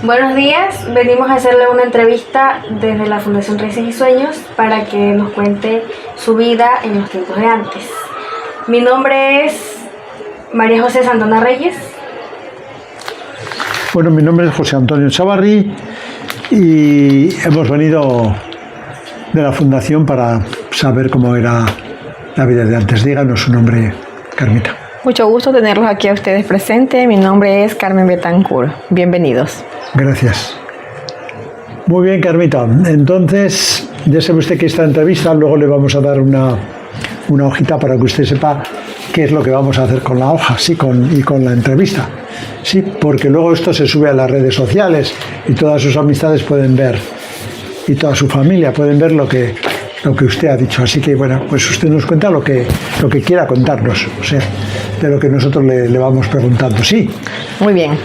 Buenos días, venimos a hacerle una entrevista desde la Fundación Raíces y Sueños para que nos cuente su vida en los tiempos de antes. Mi nombre es María José Santana Reyes. Bueno, mi nombre es José Antonio Chavarri y hemos venido de la Fundación para saber cómo era la vida de antes. Díganos su nombre, Carmita. Mucho gusto tenerlos aquí a ustedes presentes. Mi nombre es Carmen Betancourt. Bienvenidos. Gracias. Muy bien, Carmita. Entonces, ya sabe usted que esta entrevista luego le vamos a dar una hojita para que usted sepa qué es lo que vamos a hacer con la hoja, sí, y con la entrevista. Sí, porque luego esto se sube a las redes sociales y todas sus amistades pueden ver, y toda su familia pueden ver lo que usted ha dicho. Así que, bueno, pues usted nos cuenta lo que quiera contarnos, o sea, de lo que nosotros le vamos preguntando. Sí. Muy bien.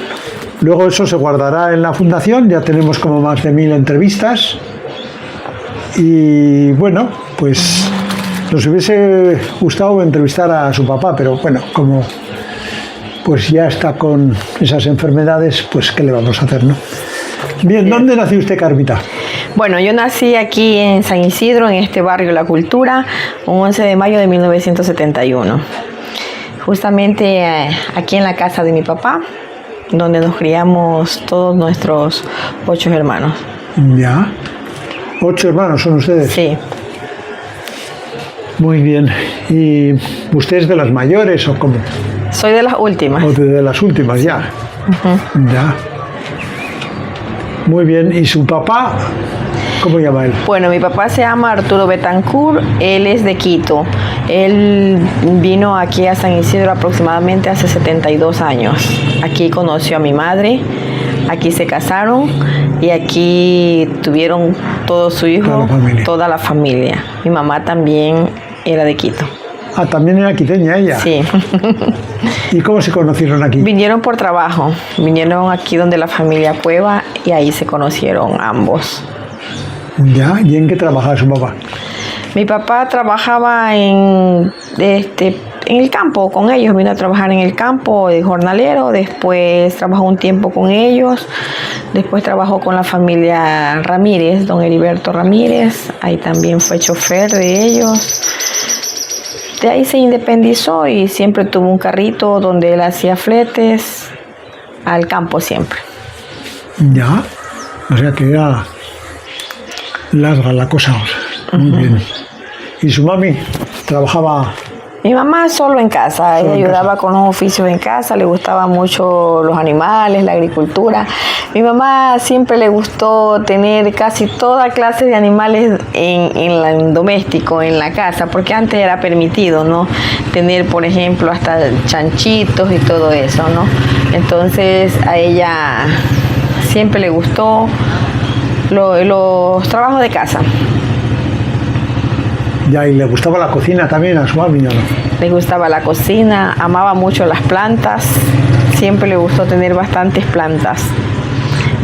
Luego eso se guardará en la Fundación, ya tenemos como más de 1000 entrevistas. Y bueno, pues nos hubiese gustado entrevistar a su papá, pero bueno, como pues ya está con esas enfermedades, pues ¿qué le vamos a hacer, no? Bien, ¿dónde nació usted, Carmita? Bueno, yo nací aquí en San Isidro, en este barrio La Cultura, un 11 de mayo de 1971. Justamente aquí en la casa de mi papá, donde nos criamos todos nuestros 8 hermanos. Ya. 8 hermanos son ustedes. Sí. Muy bien. ¿Y usted es de las mayores o cómo? Soy de las últimas. O de las últimas, ya. Uh-huh. Ya. Muy bien. ¿Y su papá? ¿Cómo llama él? Bueno, mi papá se llama Arturo Betancourt, él es de Quito. Él vino aquí a San Isidro aproximadamente hace 72 años. Aquí conoció a mi madre, aquí se casaron y aquí tuvieron todo su hijo, toda la familia. Mi mamá también era de Quito. Ah, también era quiteña ella. Sí. ¿Y cómo se conocieron aquí? Vinieron por trabajo, vinieron aquí donde la familia Cueva y ahí se conocieron ambos. Ya, ¿y en qué trabajaba su papá? Mi papá trabajaba en el campo con ellos, vino a trabajar en el campo de jornalero, después trabajó un tiempo con ellos, después trabajó con la familia Ramírez, don Heriberto Ramírez, ahí también fue chofer de ellos. De ahí se independizó y siempre tuvo un carrito donde él hacía fletes al campo siempre. Ya, o sea que era larga la cosa. Muy bien. ¿Y su mami trabajaba? Mi mamá solo en casa, ella ayudaba con los oficios en casa, le gustaban mucho los animales, la agricultura. Mi mamá siempre le gustó tener casi toda clase de animales en doméstico, en la casa, porque antes era permitido, ¿no? Tener, por ejemplo, hasta chanchitos y todo eso, ¿no? Entonces a ella siempre le gustó los trabajos de casa. Ya, ¿y le gustaba la cocina también a su mami, no? Le gustaba la cocina, amaba mucho las plantas, siempre le gustó tener bastantes plantas,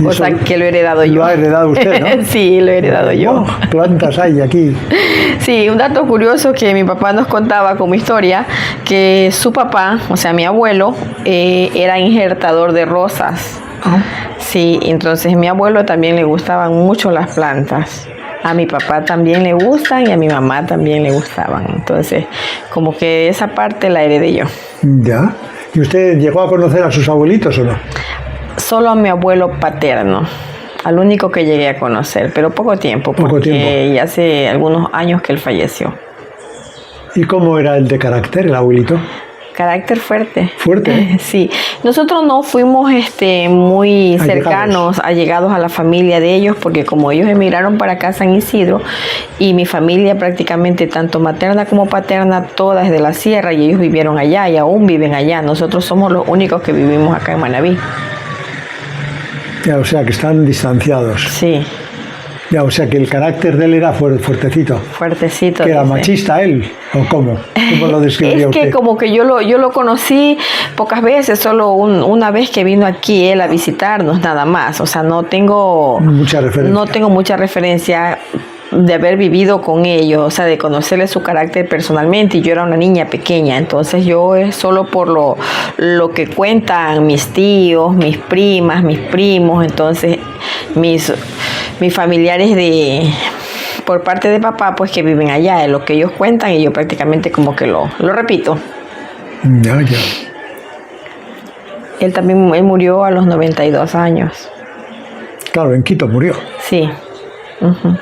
cosa que lo he heredado yo. Lo ha heredado usted, ¿no? Sí, lo he heredado yo. Plantas hay aquí. Sí, un dato curioso que mi papá nos contaba como historia, que su papá, o sea, mi abuelo, era injertador de rosas. Sí, entonces a mi abuelo también le gustaban mucho las plantas. A mi papá también le gustan y a mi mamá también le gustaban. Entonces, como que esa parte la heredé yo. Ya. ¿Y usted llegó a conocer a sus abuelitos o no? Solo a mi abuelo paterno, al único que llegué a conocer, pero poco tiempo, porque ya hace algunos años que él falleció. ¿Y cómo era el de carácter, el abuelito? Carácter fuerte. ¿Fuerte? Sí. Nosotros no fuimos muy cercanos, allegados a la familia de ellos, porque como ellos emigraron para acá a San Isidro, y mi familia prácticamente, tanto materna como paterna, toda es de la sierra, y ellos vivieron allá y aún viven allá. Nosotros somos los únicos que vivimos acá en Manabí. Ya, o sea, que están distanciados. Sí. Ya, o sea que el carácter de él era fuertecito. Fuertecito. ¿Que era machista él? ¿O cómo? ¿Cómo lo describiría usted? Es que como que yo lo conocí pocas veces, solo una vez que vino aquí él a visitarnos, nada más. O sea, no tengo mucha referencia. de haber vivido con ellos, o sea, de conocerles su carácter personalmente, y yo era una niña pequeña, entonces yo solo por lo que cuentan mis tíos, mis primas, mis primos, entonces mis familiares por parte de papá, pues que viven allá, de lo que ellos cuentan, y yo prácticamente como que lo repito. Ya, ya. Él murió a los 92 años. Claro, en Quito murió. Sí. Uh-huh.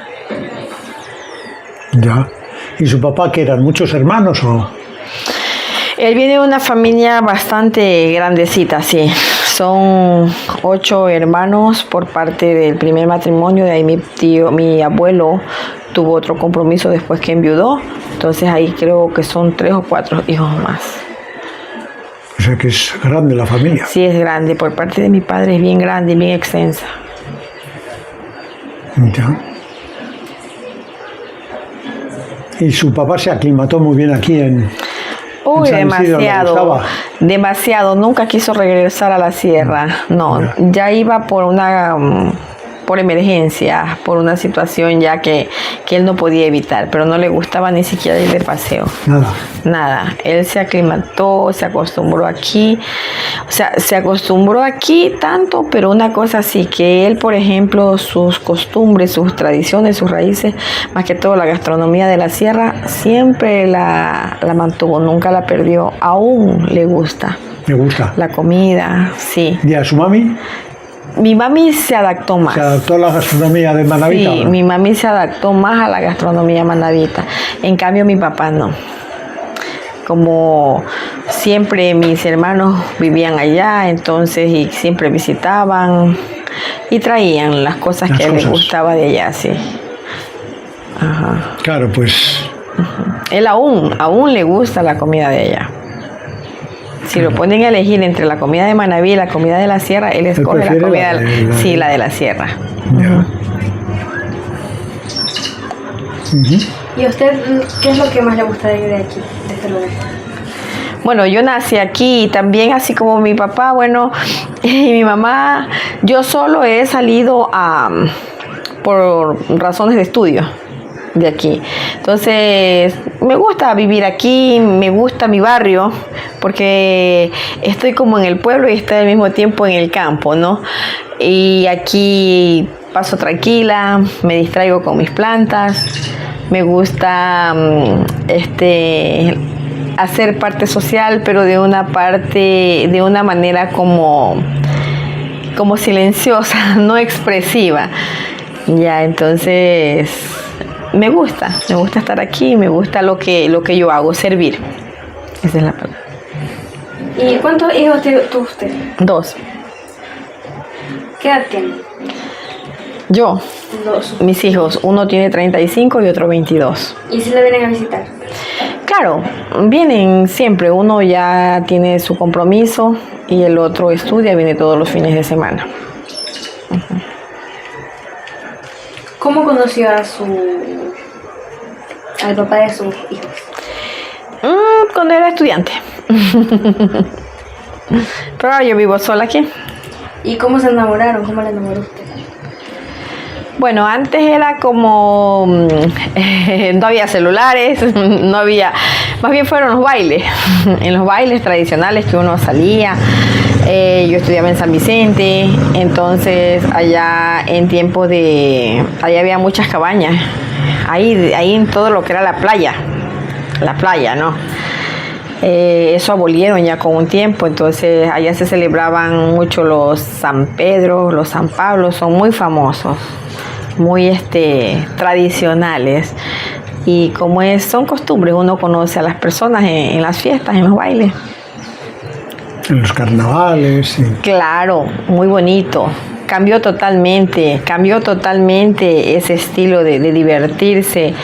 Ya. ¿Y su papá que eran muchos hermanos o...? Él viene de una familia bastante grandecita, sí. Son 8 hermanos por parte del primer matrimonio. De ahí mi abuelo tuvo otro compromiso después que enviudó. Entonces ahí creo que son 3 o 4 hijos más. O sea que es grande la familia. Sí, es grande. Por parte de mi padre es bien grande y bien extensa. Ya. Y su papá se aclimató muy bien aquí en San Isidro, ¿le gustaba? Demasiado. Nunca quiso regresar a la sierra. No, ya iba por emergencia, por una situación ya que él no podía evitar, pero no le gustaba ni siquiera ir de paseo. Nada. Él se aclimató, se acostumbró aquí. O sea, se acostumbró aquí tanto, pero una cosa así, que él, por ejemplo, sus costumbres, sus tradiciones, sus raíces, más que todo la gastronomía de la sierra, siempre la mantuvo, nunca la perdió. Aún le gusta. ¿Le gusta? La comida, sí. ¿Y a su mami? Mi mami se adaptó más. ¿Se adaptó a la gastronomía de manabita? Sí, mi mami se adaptó más a la gastronomía manabita. En cambio, mi papá no. Como siempre mis hermanos vivían allá, entonces, y siempre visitaban y traían las cosas que a él le gustaba de allá, sí. Ajá. Claro, pues... Él aún le gusta la comida de allá. Si lo ponen a elegir entre la comida de Manabí y la comida de la sierra, él escoge la comida la de la sierra. Ya. ¿Y a usted qué es lo que más le gusta de aquí, de este lugar? Bueno, yo nací aquí y también, así como mi papá, bueno, y mi mamá, yo solo he salido por razones de estudio de aquí. Entonces, me gusta vivir aquí, me gusta mi barrio, porque estoy como en el pueblo y estoy al mismo tiempo en el campo, ¿no? Y aquí paso tranquila, me distraigo con mis plantas, me gusta hacer parte social, pero de una manera como silenciosa, no expresiva. Ya, entonces me gusta estar aquí, me gusta lo que yo hago, servir. Esa es la palabra. ¿Y cuántos hijos tuvo usted? 2. ¿Qué edad tiene? Yo, 2. mis hijos, uno tiene 35 y otro 22. ¿Y si le vienen a visitar? Claro, vienen siempre. Uno ya tiene su compromiso y el otro estudia, viene todos los fines de semana. Uh-huh. ¿Cómo conoció al papá de sus hijos? Cuando era estudiante. Pero ahora yo vivo sola aquí. ¿Y cómo se enamoraron? ¿Cómo le enamoró usted? Bueno, antes era como no había celulares, no había, más bien fueron los bailes, en los bailes tradicionales que uno salía. Yo estudiaba en San Vicente, entonces allá allá había muchas cabañas, ahí en todo lo que era la playa, ¿no? Eso abolieron ya con un tiempo, entonces allá se celebraban mucho los San Pedro, los San Pablo, son muy famosos, muy tradicionales, y como son costumbres, uno conoce a las personas en las fiestas, en los bailes. En los carnavales. Sí. Claro, muy bonito. Cambió totalmente ese estilo de divertirse,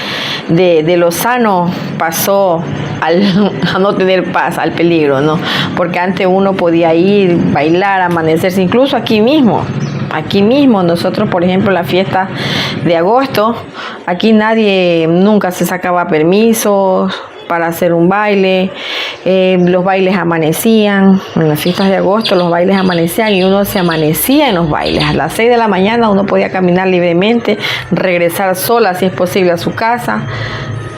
de lo sano pasó a no tener paz, al peligro, ¿no? Porque antes uno podía ir, bailar, amanecerse, incluso aquí mismo, nosotros, por ejemplo, la fiesta de agosto, aquí nadie nunca se sacaba permisos, para hacer un baile. Los bailes amanecían, en las fiestas de agosto los bailes amanecían y uno se amanecía en los bailes. A las 6 de la mañana uno podía caminar libremente, regresar sola si es posible a su casa.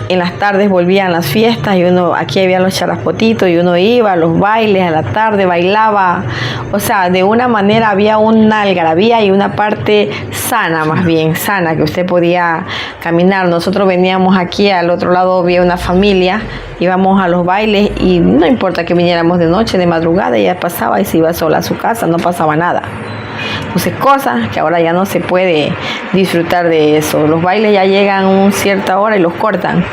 En las tardes volvían las fiestas y uno, aquí había los charaspotitos y uno iba a los bailes, a la tarde bailaba. O sea, de una manera había una algarabía y una parte sana, más bien sana, que usted podía caminar. Nosotros veníamos aquí, al otro lado había una familia, íbamos a los bailes y no importa que viniéramos de noche, de madrugada, ella pasaba y se iba sola a su casa, no pasaba nada. Entonces, cosas que ahora ya no se puede disfrutar de eso. Los bailes ya llegan a una cierta hora y los cortan.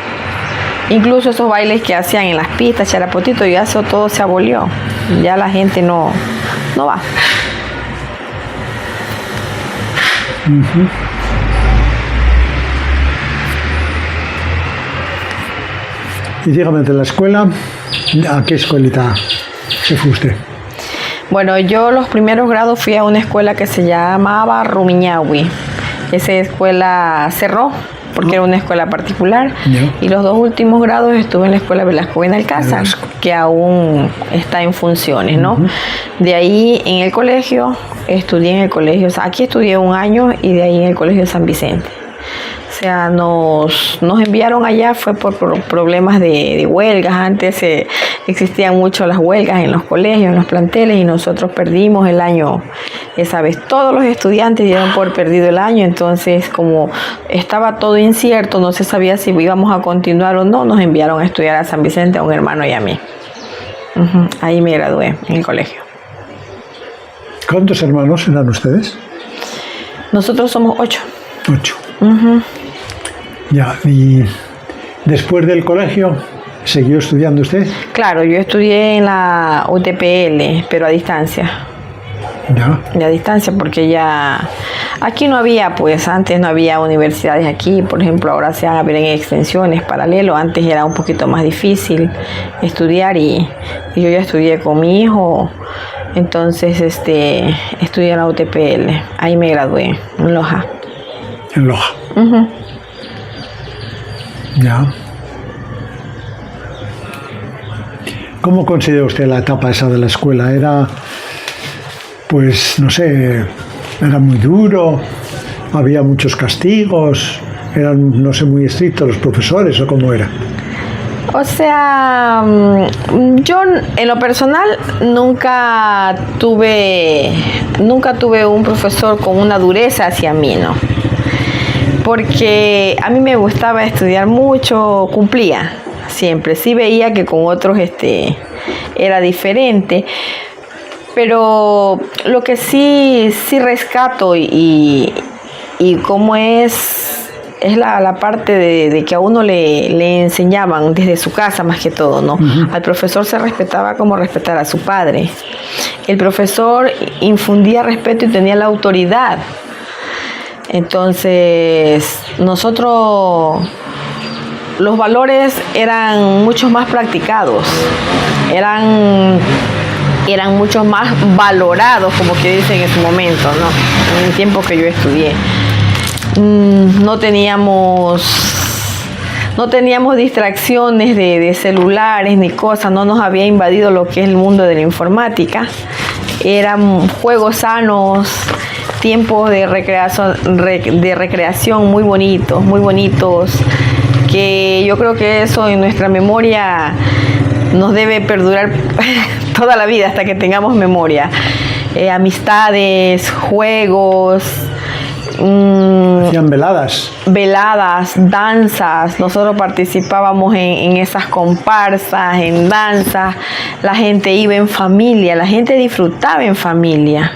Incluso esos bailes que hacían en las pistas, charapotito, ya eso todo se abolió. Ya la gente no va. Ujú. Y dígame, de la escuela, ¿a qué escuelita se fue usted? Bueno, yo los primeros grados fui a una escuela que se llamaba Rumiñahui. Esa escuela cerró porque era una escuela particular. Ya. Y los 2 últimos grados estuve en la escuela Velasco Benalcázar, que aún está en funciones, ¿no? De ahí en el colegio, estudié en el colegio, aquí estudié 1 año y de ahí en el colegio San Vicente. O sea, nos enviaron allá, fue por problemas de huelgas. Antes existían mucho las huelgas en los colegios, en los planteles, y nosotros perdimos el año esa vez. Todos los estudiantes dieron por perdido el año, entonces como estaba todo incierto, no se sabía si íbamos a continuar o no, nos enviaron a estudiar a San Vicente, a un hermano y a mí. Ahí me gradué en el colegio. ¿Cuántos hermanos eran ustedes? Nosotros somos 8. 8. Ya, y después del colegio, ¿siguió estudiando usted? Claro, yo estudié en la UTPL, pero a distancia. Ya. A distancia, porque ya aquí no había, pues antes no había universidades aquí, por ejemplo, ahora se van a ver en extensiones paralelo. Antes era un poquito más difícil estudiar y yo ya estudié con mi hijo, entonces estudié en la UTPL, ahí me gradué, en Loja. En Loja. Ya. ¿Cómo considera usted la etapa esa de la escuela? Era, pues, no sé, era muy duro, había muchos castigos, eran, no sé, muy estrictos los profesores, ¿o cómo era? O sea, yo en lo personal nunca tuve un profesor con una dureza hacia mí, ¿no? Porque a mí me gustaba estudiar mucho, cumplía siempre. Sí veía que con otros era diferente, pero lo que sí rescato y cómo es la parte de que a uno le enseñaban desde su casa más que todo, ¿no? Al profesor se respetaba como respetar a su padre. El profesor infundía respeto y tenía la autoridad. Entonces, nosotros, los valores eran mucho más practicados, eran mucho más valorados, como que dicen en su momento, ¿no? En el tiempo que yo estudié. No teníamos distracciones de celulares ni cosas, no nos había invadido lo que es el mundo de la informática. Eran juegos sanos, tiempos de recreación muy bonitos, que yo creo que eso en nuestra memoria nos debe perdurar toda la vida hasta que tengamos memoria. Amistades, juegos, Hacían veladas. Veladas, danzas. Nosotros participábamos en esas comparsas, en danzas. La gente iba en familia, la gente disfrutaba en familia.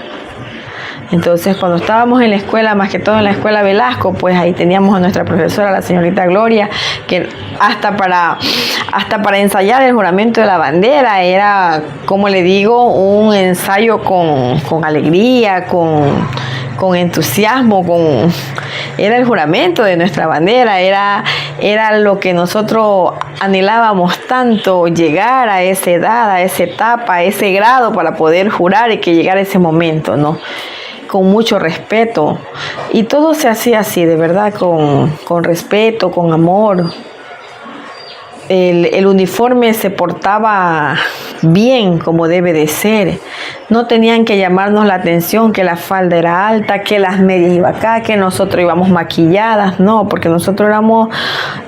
Entonces, cuando estábamos en la escuela, más que todo en la escuela Velasco, pues ahí teníamos a nuestra profesora, la señorita Gloria, que hasta para ensayar el juramento de la bandera era, como le digo, un ensayo con alegría, con entusiasmo, era el juramento de nuestra bandera, era lo que nosotros anhelábamos tanto, llegar a esa edad, a esa etapa, a ese grado para poder jurar y que llegara ese momento, ¿no? Con mucho respeto, y todo se hacía así, de verdad, con respeto, con amor. el uniforme se portaba bien como debe de ser. No tenían que llamarnos la atención que la falda era alta, que las medias iban acá, que nosotros íbamos maquilladas. No, porque nosotros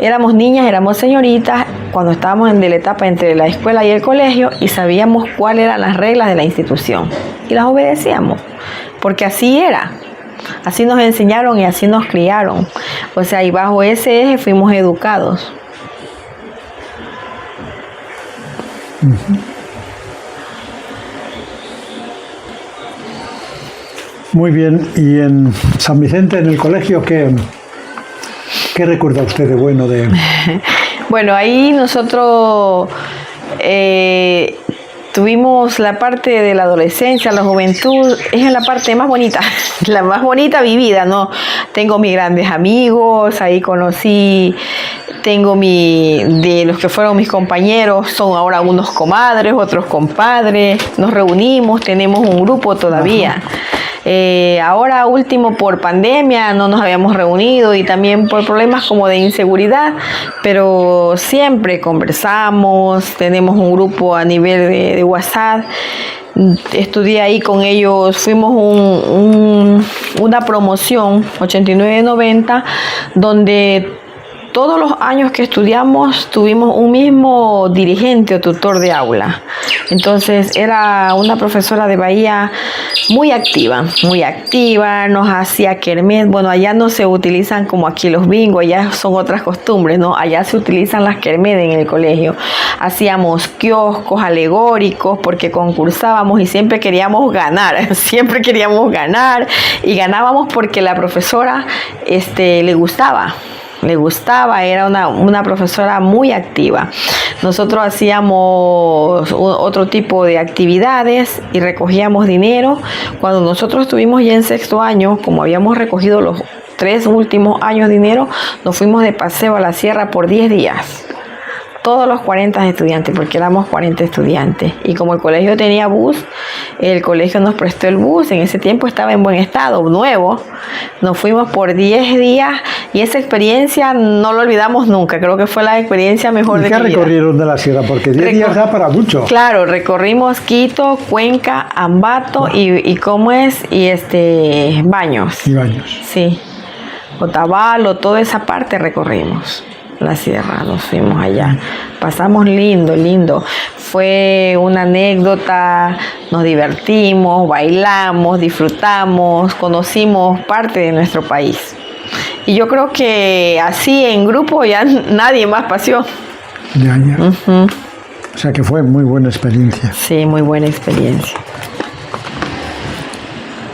éramos niñas, éramos señoritas cuando estábamos en la etapa entre la escuela y el colegio y sabíamos cuáles eran las reglas de la institución y las obedecíamos, porque así era. Así nos enseñaron y así nos criaron. O sea, y bajo ese eje fuimos educados. Muy bien. ¿Y en San Vicente, en el colegio, qué recuerda usted de bueno de...? Bueno, ahí nosotros tuvimos la parte de la adolescencia, la juventud, es la parte más bonita, la más bonita vivida, ¿no? Tengo mis grandes amigos, ahí conocí, de los que fueron mis compañeros, son ahora unos comadres, otros compadres, nos reunimos, tenemos un grupo todavía. Ahora último por pandemia no nos habíamos reunido y también por problemas como de inseguridad, pero siempre conversamos, tenemos un grupo a nivel de WhatsApp. Estudié ahí con ellos, fuimos una promoción 89-90 donde todos los años que estudiamos tuvimos un mismo dirigente o tutor de aula. Entonces era una profesora de Bahía muy activa, nos hacía kermés. Bueno, allá no se utilizan como aquí los bingos, allá son otras costumbres, ¿no? Allá se utilizan las kermés en el colegio. Hacíamos kioscos alegóricos porque concursábamos y siempre queríamos ganar y ganábamos porque la profesora le gustaba, era una profesora muy activa. Nosotros hacíamos otro tipo de actividades y recogíamos dinero. Cuando nosotros estuvimos ya en sexto año, como habíamos recogido los 3 últimos años dinero, nos fuimos de paseo a la sierra por 10 días. Todos los 40 estudiantes, porque éramos 40 estudiantes. Y como el colegio tenía bus, el colegio nos prestó el bus. En ese tiempo estaba en buen estado, nuevo. Nos fuimos por 10 días y esa experiencia no lo olvidamos nunca. Creo que fue la experiencia mejor de mi vida. ¿Y qué recorrieron de la sierra? Porque 10 días da para mucho. Claro, recorrimos Quito, Cuenca, Ambato y Baños. Y Baños. Sí. Otavalo, toda esa parte recorrimos. La sierra, nos fuimos allá, pasamos lindo, fue una anécdota, nos divertimos, bailamos, disfrutamos, conocimos parte de nuestro país y yo creo que así en grupo ya nadie más pasó. Ya. O sea que fue muy buena experiencia. Sí, muy buena experiencia.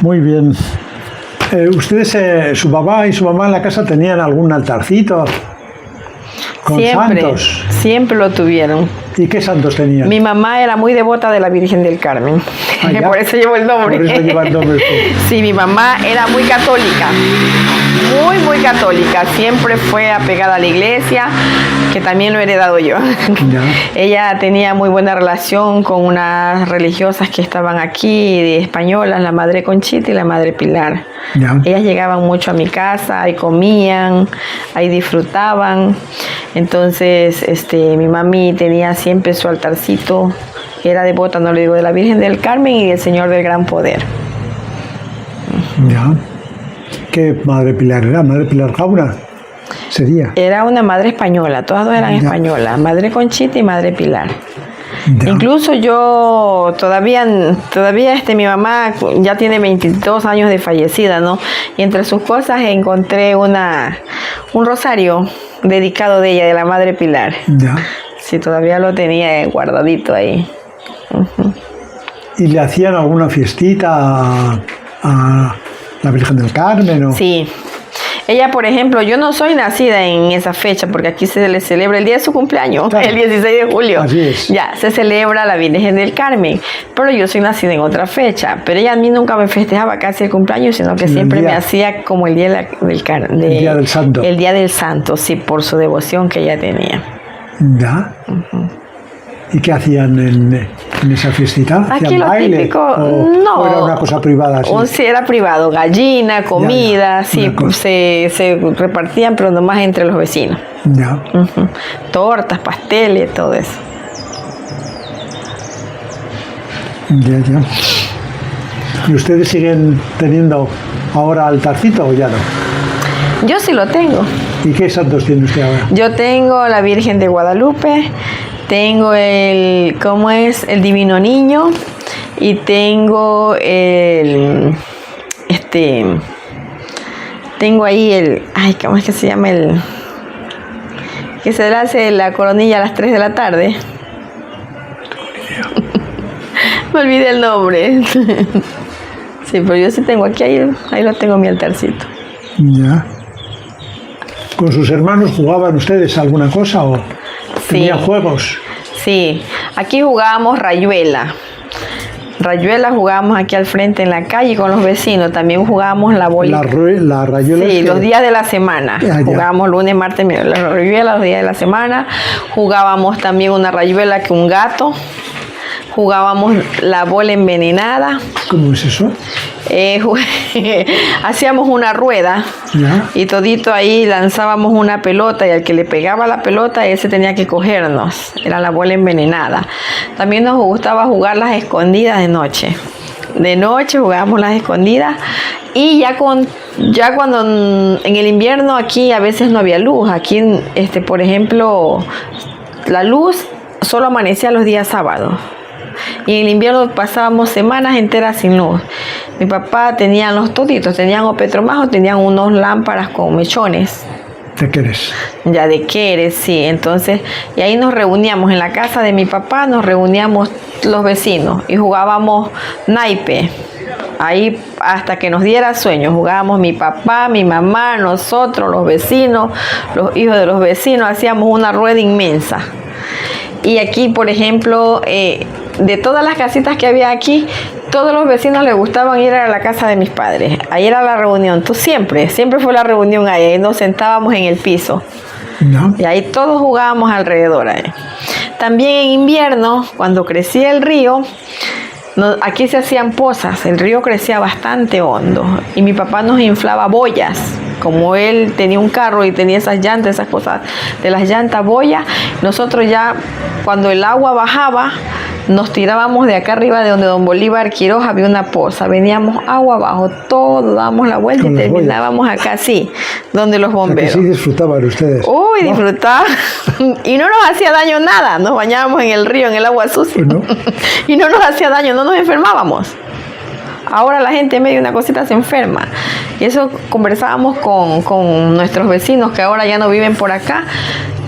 Muy bien. ¿Ustedes, su papá y su mamá en la casa tenían algún altarcito? ¿Con santos? Siempre lo tuvieron. ¿Y qué santos tenían? Mi mamá era muy devota de la Virgen del Carmen. Por eso llevo el nombre. Por eso lleva el nombre. Sí, mi mamá era muy católica. Muy católica. Siempre fue apegada a la iglesia, que también lo he heredado yo. Ya. Ella tenía muy buena relación con unas religiosas que estaban aquí, de españolas, la Madre Conchita y la Madre Pilar. Ya. Ellas llegaban mucho a mi casa, ahí comían, ahí disfrutaban. Entonces, mi mami tenía siempre su altarcito, era devota, no le digo, de la Virgen del Carmen y del Señor del Gran Poder. Ya. ¿Qué Madre Pilar era? ¿Madre Pilar Jaura? ¿Sería? Era una madre española, todas dos eran españolas, Madre Conchita y Madre Pilar. Ya. Incluso yo todavía mi mamá ya tiene 22 años de fallecida, ¿no? Y entre sus cosas encontré un rosario dedicado de ella, de la Madre Pilar. Ya. Sí, todavía lo tenía guardadito ahí. ¿Y le hacían alguna fiestita a la Virgen del Carmen? ¿O? Sí. Ella, por ejemplo, yo no soy nacida en esa fecha, porque aquí se le celebra el día de su cumpleaños, claro. El 16 de julio. Así es. Ya, se celebra la Virgen del Carmen, pero yo soy nacida en otra fecha. Pero ella a mí nunca me festejaba casi el cumpleaños, sino que siempre me hacía como el día del el día del santo. El día del santo, sí, por su devoción que ella tenía. Ya. ¿Y qué hacían en esa fiestita? Aquí ¿Hacían lo baile? típico, ¿O era una cosa privada? Así? Sí, era privado, gallina, comida, sí, se repartían, pero nomás entre los vecinos. Ya. Tortas, pasteles, todo eso. Ya, ya. ¿Y ustedes siguen teniendo ahora altarcito o ya no? Yo sí lo tengo. ¿Y qué santos tiene usted ahora? Yo tengo la Virgen de Guadalupe, tengo el Divino Niño y tengo tengo ahí ¿cómo es que se llama que se le hace la coronilla a las 3 de la tarde? Me olvidé el nombre. Sí, pero yo sí tengo aquí, ahí lo tengo mi altarcito. Ya. ¿Con sus hermanos jugaban ustedes alguna cosa o tenían juegos? Sí, aquí jugábamos rayuela. Rayuela jugábamos aquí al frente en la calle con los vecinos. También jugábamos la bolita. La rayuela. Sí, los días de la semana. Jugábamos lunes, martes, miércoles. La rayuela los días de la semana. Jugábamos también una rayuela que un gato. Jugábamos la bola envenenada. ¿Cómo es eso? Hacíamos una rueda. ¿Ya? Y todito ahí lanzábamos una pelota y al que le pegaba la pelota ese tenía que cogernos. Era la bola envenenada. También nos gustaba jugar las escondidas de noche. De noche jugábamos las escondidas y ya cuando en el invierno aquí a veces no había luz. Aquí, por ejemplo, la luz solo amanecía los días sábados. Y en el invierno pasábamos semanas enteras sin luz. Mi papá tenían los toditos, tenían o Petromajo, tenían unos lámparas con mechones. ¿De qué eres? Ya de qué eres, sí. Entonces, y ahí nos reuníamos en la casa de mi papá, nos reuníamos los vecinos y jugábamos naipe. Ahí hasta que nos diera sueño, jugábamos mi papá, mi mamá, nosotros, los vecinos, los hijos de los vecinos, hacíamos una rueda inmensa. Y aquí, por ejemplo, de todas las casitas que había aquí, todos los vecinos les gustaban ir a la casa de mis padres. Ahí era la reunión, siempre fue la reunión ahí nos sentábamos en el piso. No. Y ahí todos jugábamos alrededor. También en invierno, cuando crecía el río, aquí se hacían pozas, el río crecía bastante hondo y mi papá nos inflaba boyas. Como él tenía un carro y tenía esas llantas, esas cosas de las llantas boyas, nosotros ya cuando el agua bajaba, nos tirábamos de acá arriba de donde don Bolívar Quiroz había una poza, veníamos agua abajo, todo, dábamos la vuelta y terminábamos acá, sí, donde los bomberos. Sí disfrutaban ustedes. Uy, ¿no? Disfrutaban. Y no nos hacía daño nada, nos bañábamos en el río, en el agua sucia. ¿No? Y no nos hacía daño, no nos enfermábamos. Ahora la gente en medio de una cosita se enferma. Y eso conversábamos con nuestros vecinos que ahora ya no viven por acá.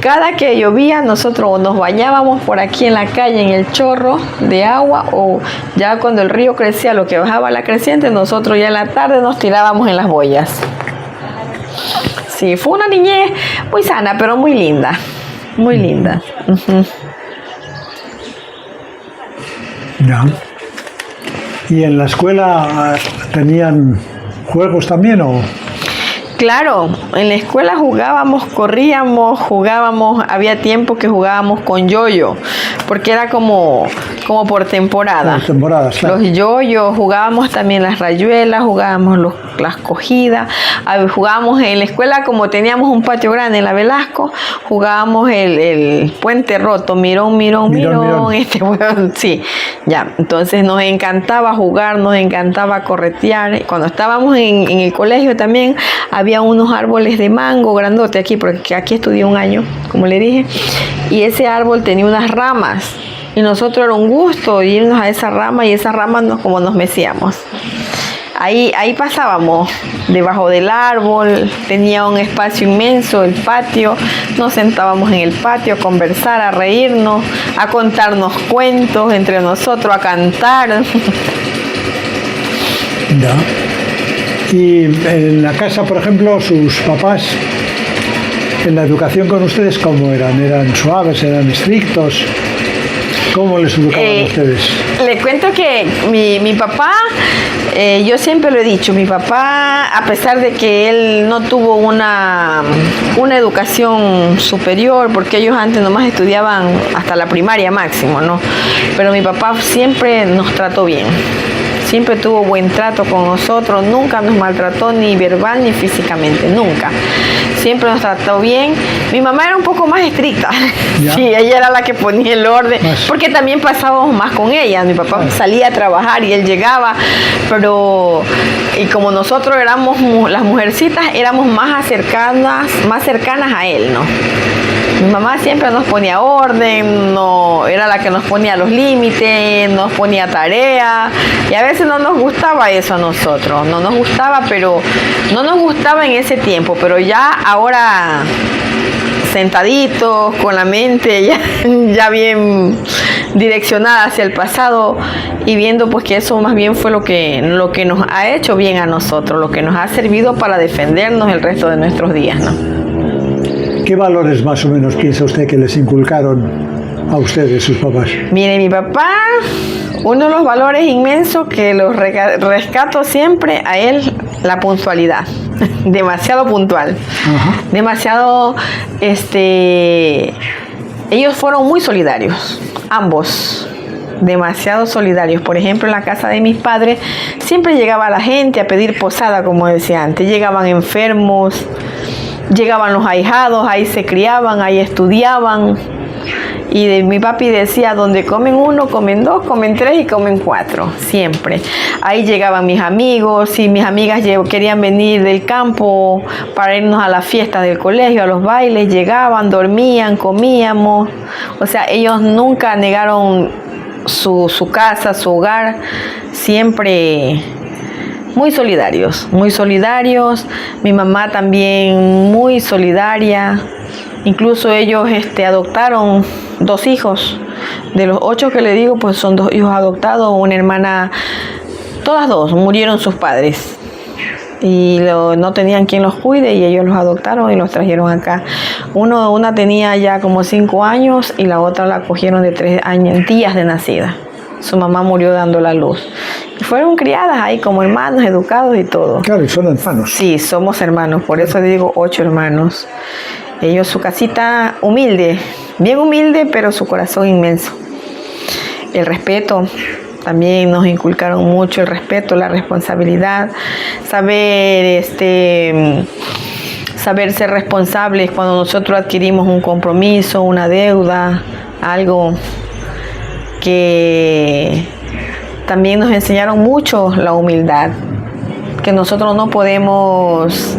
Cada que llovía nosotros nos bañábamos por aquí en la calle en el chorro de agua o ya cuando el río crecía, lo que bajaba la creciente, nosotros ya en la tarde nos tirábamos en las boyas. Sí, fue una niñez muy sana, pero muy linda. Muy linda. Ya. ¿Y en la escuela tenían juegos también o...? Claro, en la escuela corríamos, había tiempo que jugábamos con yoyo, porque era como por temporada. Por temporadas, claro. Los yoyos, jugábamos también las rayuelas, jugábamos las cogidas, jugábamos en la escuela como teníamos un patio grande en la Velasco, jugábamos el puente roto, mirón, sí, ya, entonces nos encantaba jugar, nos encantaba corretear. Cuando estábamos en el colegio también había unos árboles de mango grandote aquí, porque aquí estudié un año, como le dije, y ese árbol tenía unas ramas. Y nosotros era un gusto irnos a esa rama y esas ramas como nos mecíamos. Ahí pasábamos debajo del árbol, tenía un espacio inmenso, el patio, nos sentábamos en el patio a conversar, a reírnos, a contarnos cuentos entre nosotros, a cantar. Ya. Y en la casa, por ejemplo, sus papás, en la educación con ustedes, ¿cómo eran? ¿Eran suaves, eran estrictos? ¿Cómo les educaban a ustedes? Le cuento que mi papá, yo siempre lo he dicho, mi papá, a pesar de que él no tuvo una educación superior, porque ellos antes nomás estudiaban hasta la primaria máximo, ¿no? Pero mi papá siempre nos trató bien. Siempre tuvo buen trato con nosotros, nunca nos maltrató ni verbal ni físicamente, nunca. Siempre nos trató bien. Mi mamá era un poco más estricta, ¿Ya? sí, ella era la que ponía el orden, Más. porque también pasábamos más con ella. Mi papá salía a trabajar y él llegaba, y como nosotros éramos las mujercitas, éramos más cercanas a él, ¿no? Mi mamá siempre nos ponía orden, no, era la que nos ponía los límites, nos ponía tarea, y a veces no nos gustaba eso a nosotros, no nos gustaba, pero no nos gustaba en ese tiempo, pero ya ahora sentaditos, con la mente ya bien direccionada hacia el pasado y viendo pues que eso más bien fue lo que nos ha hecho bien a nosotros, lo que nos ha servido para defendernos el resto de nuestros días, ¿no? ¿Qué valores más o menos piensa usted que les inculcaron a ustedes, sus papás? Mire, mi papá, uno de los valores inmensos que los rescato siempre a él, la puntualidad. Demasiado puntual. Ajá. Demasiado, ellos fueron muy solidarios, ambos. Demasiado solidarios. Por ejemplo, en la casa de mis padres siempre llegaba la gente a pedir posada, como decía antes. Llegaban enfermos, llegaban los ahijados, ahí se criaban, ahí estudiaban. Y mi papi decía, donde comen uno, comen dos, comen tres y comen cuatro, siempre. Ahí llegaban mis amigos, y mis amigas querían venir del campo para irnos a las fiestas del colegio, a los bailes, llegaban, dormían, comíamos. O sea, ellos nunca negaron su casa, su hogar, siempre muy solidarios, muy solidarios. Mi mamá también muy solidaria. Incluso ellos adoptaron 2 hijos. De los 8 que le digo, pues son 2 hijos adoptados, una hermana, todas 2 murieron sus padres. Y no tenían quien los cuide y ellos los adoptaron y los trajeron acá. Una tenía ya como 5 años y la otra la cogieron de 3 años, días de nacida. Su mamá murió dando la luz. Y fueron criadas ahí como hermanos, educados y todo. Claro, y son hermanos. Sí, somos hermanos, por eso digo 8 hermanos. Ellos, su casita humilde, bien humilde, pero su corazón inmenso. El respeto, también nos inculcaron mucho el respeto, la responsabilidad, saber ser responsables cuando nosotros adquirimos un compromiso, una deuda, algo que también nos enseñaron mucho la humildad, que nosotros no podemos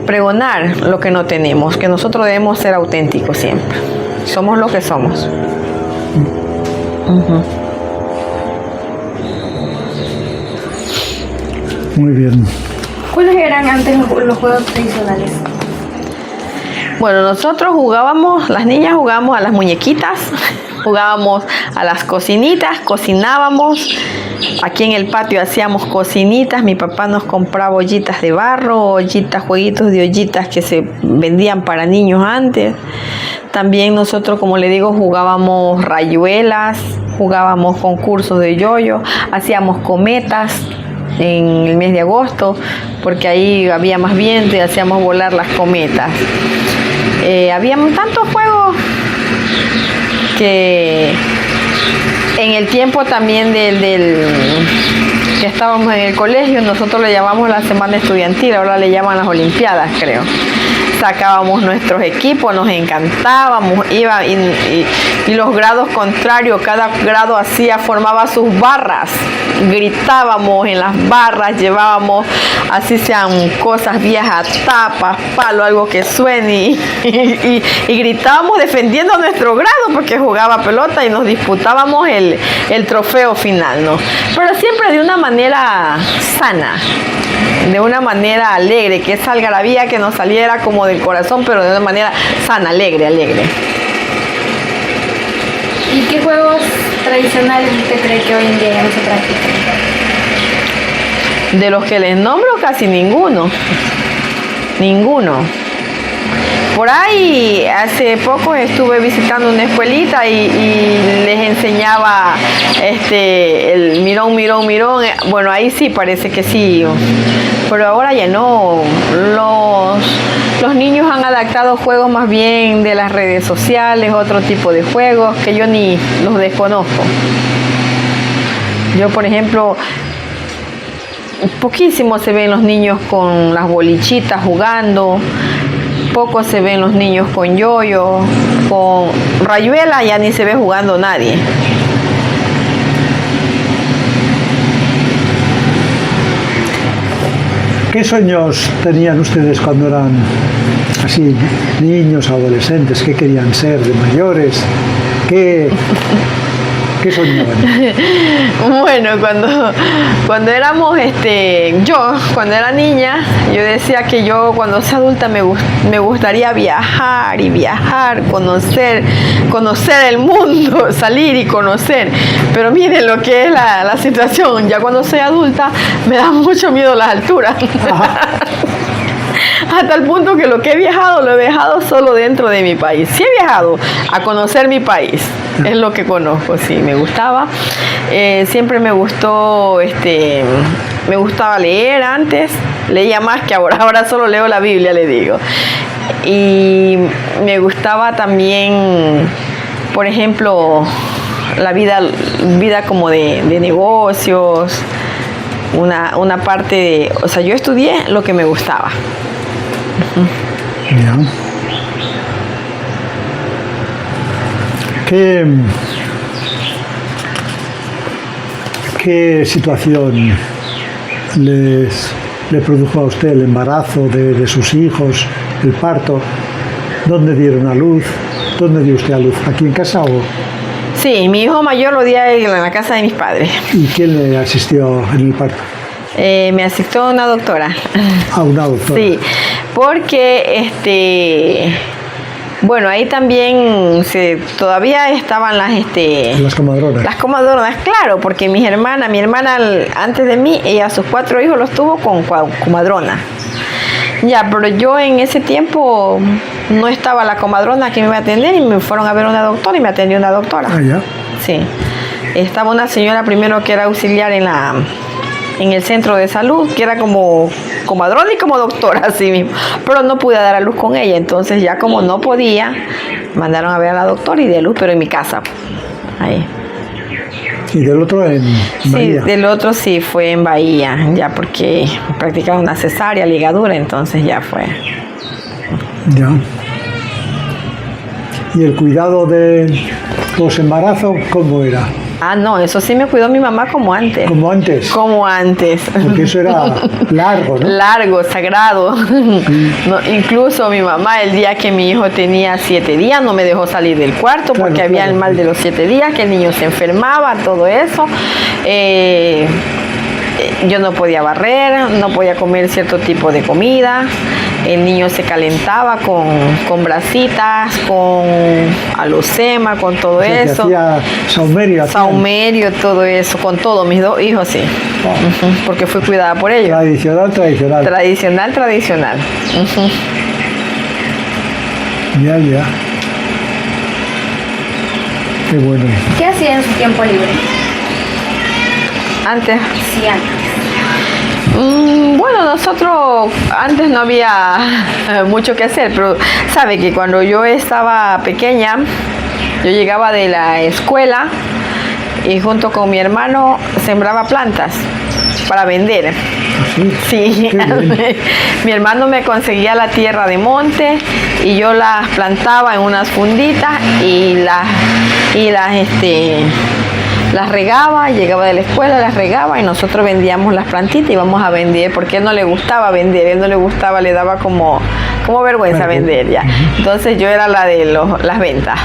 pregonar lo que no tenemos, que nosotros debemos ser auténticos siempre. Somos lo que somos. Uh-huh. Muy bien. ¿Cuáles eran antes los juegos tradicionales? Bueno, nosotros las niñas jugábamos a las muñequitas, jugábamos a las cocinitas, cocinábamos. Aquí en el patio hacíamos cocinitas, mi papá nos compraba ollitas de barro, jueguitos de ollitas que se vendían para niños antes. También nosotros, como le digo, jugábamos rayuelas, jugábamos concursos de yoyo, hacíamos cometas en el mes de agosto, porque ahí había más viento y hacíamos volar las cometas. Había tantos juegos que en el tiempo también que estábamos en el colegio, nosotros le llamamos la semana estudiantil, ahora le llaman las olimpiadas, creo. Sacábamos nuestros equipos, nos encantábamos, y los grados contrarios, cada grado formaba sus barras, gritábamos en las barras, llevábamos, así sean cosas viejas, tapas, palo, algo que suene, y gritábamos defendiendo nuestro grado, porque jugaba pelota y nos disputábamos el trofeo final, ¿no? Pero siempre de una manera sana, de una manera alegre, que esa algarabía que nos saliera como del corazón, pero de una manera sana, alegre. ¿Y qué juegos tradicionales usted cree que hoy en día ya no se practican? De los que les nombro, casi ninguno. Por ahí, hace poco estuve visitando una escuelita y les enseñaba el mirón, mirón, mirón. Bueno, ahí sí parece que sí, pero ahora ya no. Los niños han adaptado juegos más bien de las redes sociales, otro tipo de juegos que yo ni los desconozco. Yo, por ejemplo, poquísimo se ven los niños con las bolichitas jugando, poco se ven los niños con yoyo, con rayuela ya ni se ve jugando nadie. ¿Qué sueños tenían ustedes cuando eran así niños, adolescentes? ¿Qué querían ser de mayores? ¿Qué soñaban? Bueno, cuando éramos, cuando era niña, yo decía que yo cuando sea adulta me gustaría viajar y viajar, conocer el mundo, salir y conocer. Pero miren lo que es la situación, ya cuando soy adulta me da mucho miedo las alturas. Hasta el punto que lo que he viajado, lo he viajado solo dentro de mi país. Sí he viajado a conocer mi país, es lo que conozco, sí, me gustaba. Siempre me gustó, me gustaba leer antes, leía más que ahora solo leo la Biblia, le digo. Y me gustaba también, por ejemplo, la vida como de negocios, una parte de, o sea, yo estudié lo que me gustaba. Ya. ¿Qué situación le produjo a usted el embarazo de sus hijos, el parto? ¿Dónde dieron a luz? ¿Dónde dio usted a luz? ¿Aquí en casa o...? Sí, mi hijo mayor lo di en la casa de mis padres. ¿Y quién le asistió en el parto? Me asistió una doctora. Ah, una doctora. Sí, porque bueno, ahí también todavía estaban las comadronas. Las comadronas, claro, porque mi hermana antes de mí, ella sus 4 hijos los tuvo con comadrona. Ya, pero yo en ese tiempo no estaba la comadrona que me iba a atender y me fueron a ver una doctora y me atendió una doctora. Ah, ya. Sí. Estaba una señora primero que era auxiliar en el centro de salud, que era como comadrona y como doctora, así mismo. Pero no pude dar a luz con ella, entonces ya como no podía, mandaron a ver a la doctora y di a luz, pero en mi casa. Ahí. ¿Y del otro en Bahía? Sí, del otro sí fue en Bahía, ya porque practicaba una cesárea, ligadura, entonces ya fue. Ya. ¿Y el cuidado de posembarazo cómo era? Ah, no, eso sí me cuidó mi mamá como antes. ¿Como antes? Como antes. Porque eso era largo, ¿no? Largo, sagrado. No, incluso mi mamá, el día que mi hijo tenía 7 días, no me dejó salir del cuarto porque había el mal de los 7 días, que el niño se enfermaba, todo eso. Yo no podía barrer, no podía comer cierto tipo de comida. El niño se calentaba con brasitas, con alocema, con todo eso. Hacía saumerio. Saumerio, todo eso, con todos mis 2 hijos, sí. Porque fui cuidada por ellos. Tradicional. Tradicional. Ya. Qué bueno. ¿Qué hacía en su tiempo libre? Antes. Sí, antes. Bueno, nosotros antes no había mucho que hacer, pero sabe que cuando yo estaba pequeña, yo llegaba de la escuela y junto con mi hermano sembraba plantas para vender. Sí, mi hermano me conseguía la tierra de monte y yo las plantaba en unas funditas y las regaba, llegaba de la escuela, las regaba y nosotros vendíamos las plantitas y íbamos a vender porque a él no le gustaba vender, le daba como vergüenza vender ya. Entonces yo era la de las ventas.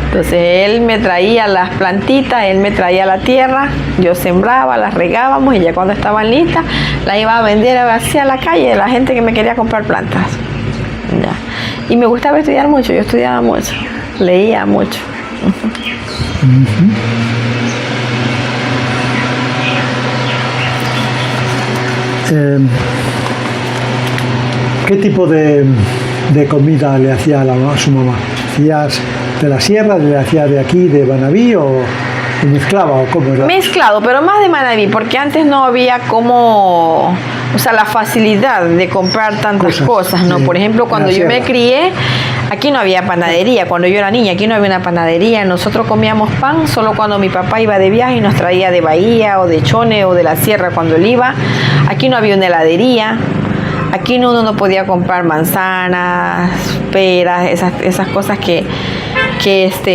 Entonces él me traía las plantitas, él me traía la tierra, yo sembraba, las regábamos y ya cuando estaban listas las iba a vender hacia la calle, la gente que me quería comprar plantas. Ya. Y me gustaba estudiar mucho, yo estudiaba mucho, leía mucho. ¿Qué tipo de de comida le hacía a su mamá? ¿Hacías de la sierra, le hacía de aquí, de Manabí o mezclaba o cómo era? Mezclado, pero más de Manabí, porque antes no había como, o sea, la facilidad de comprar tantas cosas, ¿no? Sí, por ejemplo, cuando yo me sierra. crié, aquí no había panadería. Cuando yo era niña, aquí no había una panadería. Nosotros comíamos pan solo cuando mi papá iba de viaje y nos traía de Bahía o de Chone o de la sierra cuando él iba. Aquí no había una heladería. Aquí uno no podía comprar manzanas, peras, esas cosas que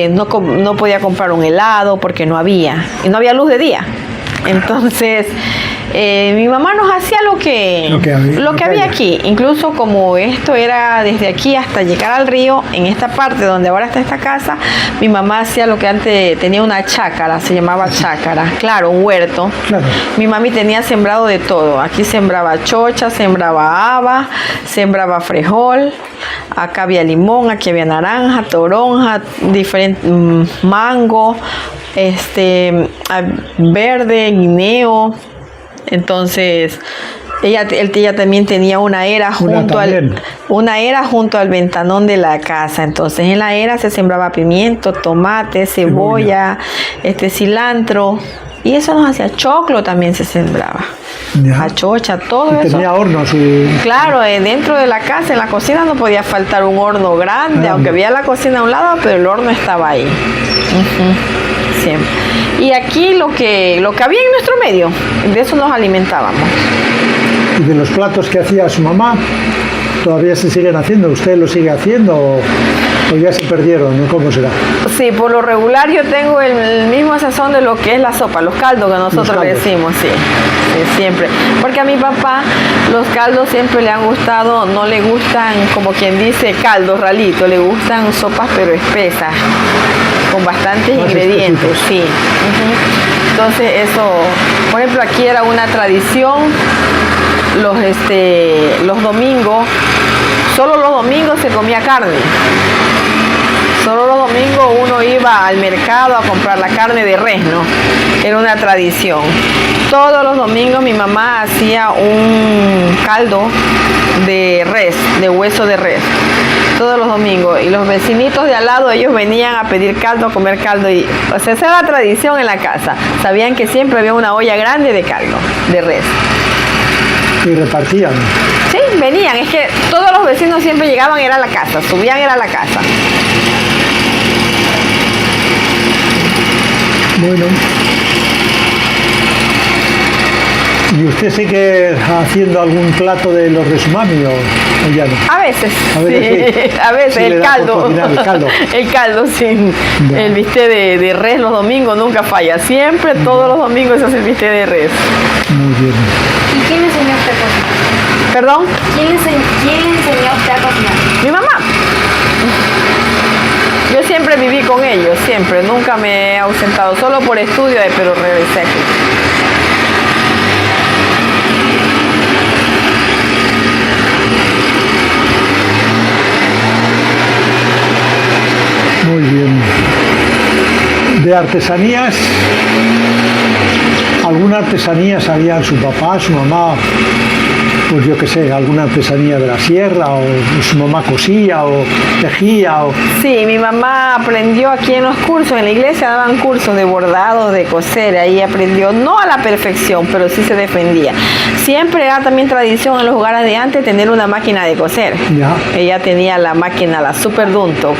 no podía comprar un helado porque no había. Y no había luz de día. Entonces, mi mamá nos hacía lo que había aquí. Incluso como esto era desde aquí hasta llegar al río, en esta parte donde ahora está esta casa, mi mamá hacía lo que antes tenía una chácara, se llamaba chácara, claro, un huerto. Claro. Mi mami tenía sembrado de todo. Aquí sembraba chocha, sembraba haba, sembraba frijol, acá había limón, aquí había naranja, toronja, diferente mango, verde, guineo. Entonces ella también tenía una era junto al ventanón de la casa. Entonces en la era se sembraba pimiento, tomate, cebolla, cilantro, y eso nos hacía choclo, también se sembraba. Ya. Achocha, todo Y eso. tenía hornos y... Claro, dentro de la casa, en la cocina no podía faltar un horno grande, aunque había la cocina a un lado, pero el horno estaba ahí. Siempre. Y aquí lo que había en nuestro medio, de eso nos alimentábamos. Y de los platos que hacía su mamá, ¿todavía se siguen haciendo? ¿Usted lo sigue haciendo o ya se perdieron? ¿No? ¿Cómo será? Sí, por lo regular yo tengo el mismo sazón de lo que es la sopa, los caldos que nosotros le decimos, sí, siempre. Porque a mi papá los caldos siempre le han gustado, no le gustan, como quien dice, caldos ralitos, le gustan sopas pero espesas, con bastantes ingredientes, sí. Entonces eso, por ejemplo, aquí era una tradición, los domingos, solo los domingos se comía carne. Solo los domingos uno iba al mercado a comprar la carne de res, ¿no? Era una tradición. Todos los domingos mi mamá hacía un caldo de res, de hueso de res. Todos los domingos. Y los vecinitos de al lado, ellos venían a pedir caldo, a comer caldo. O sea, esa era la tradición en la casa. Sabían que siempre había una olla grande de caldo, de res. Y repartían. Sí, venían. Es que todos los vecinos siempre llegaban, era a la casa. Subían, era a la casa. Bueno. ¿Y usted sigue haciendo algún plato de los de su mami o ya no? A veces, A veces sí. A veces Sí, el le da por caldo. cocinar el caldo. El caldo, sí. Ya. El bistec de res los domingos nunca falla. Siempre, todos los domingos se hace el bistec de res. Muy bien. ¿Y quién le enseñó a usted a cocinar? ¿Perdón? ¿Quién le enseñó a usted a cocinar? Mi mamá. Yo siempre viví con ellos, siempre. Nunca me he ausentado, solo por estudio, pero regresé aquí. Muy bien. De artesanías, ¿alguna artesanía sabía su papá, su mamá? Pues yo qué sé, alguna artesanía de la sierra, o su mamá cosía, o tejía, o... Sí, mi mamá aprendió aquí en los cursos, en la iglesia daban cursos de bordado, de coser, ahí aprendió, no a la perfección, pero sí se defendía. Siempre era también tradición en los hogares de antes tener una máquina de coser. Ya. Ella tenía la máquina, la Super Dunto,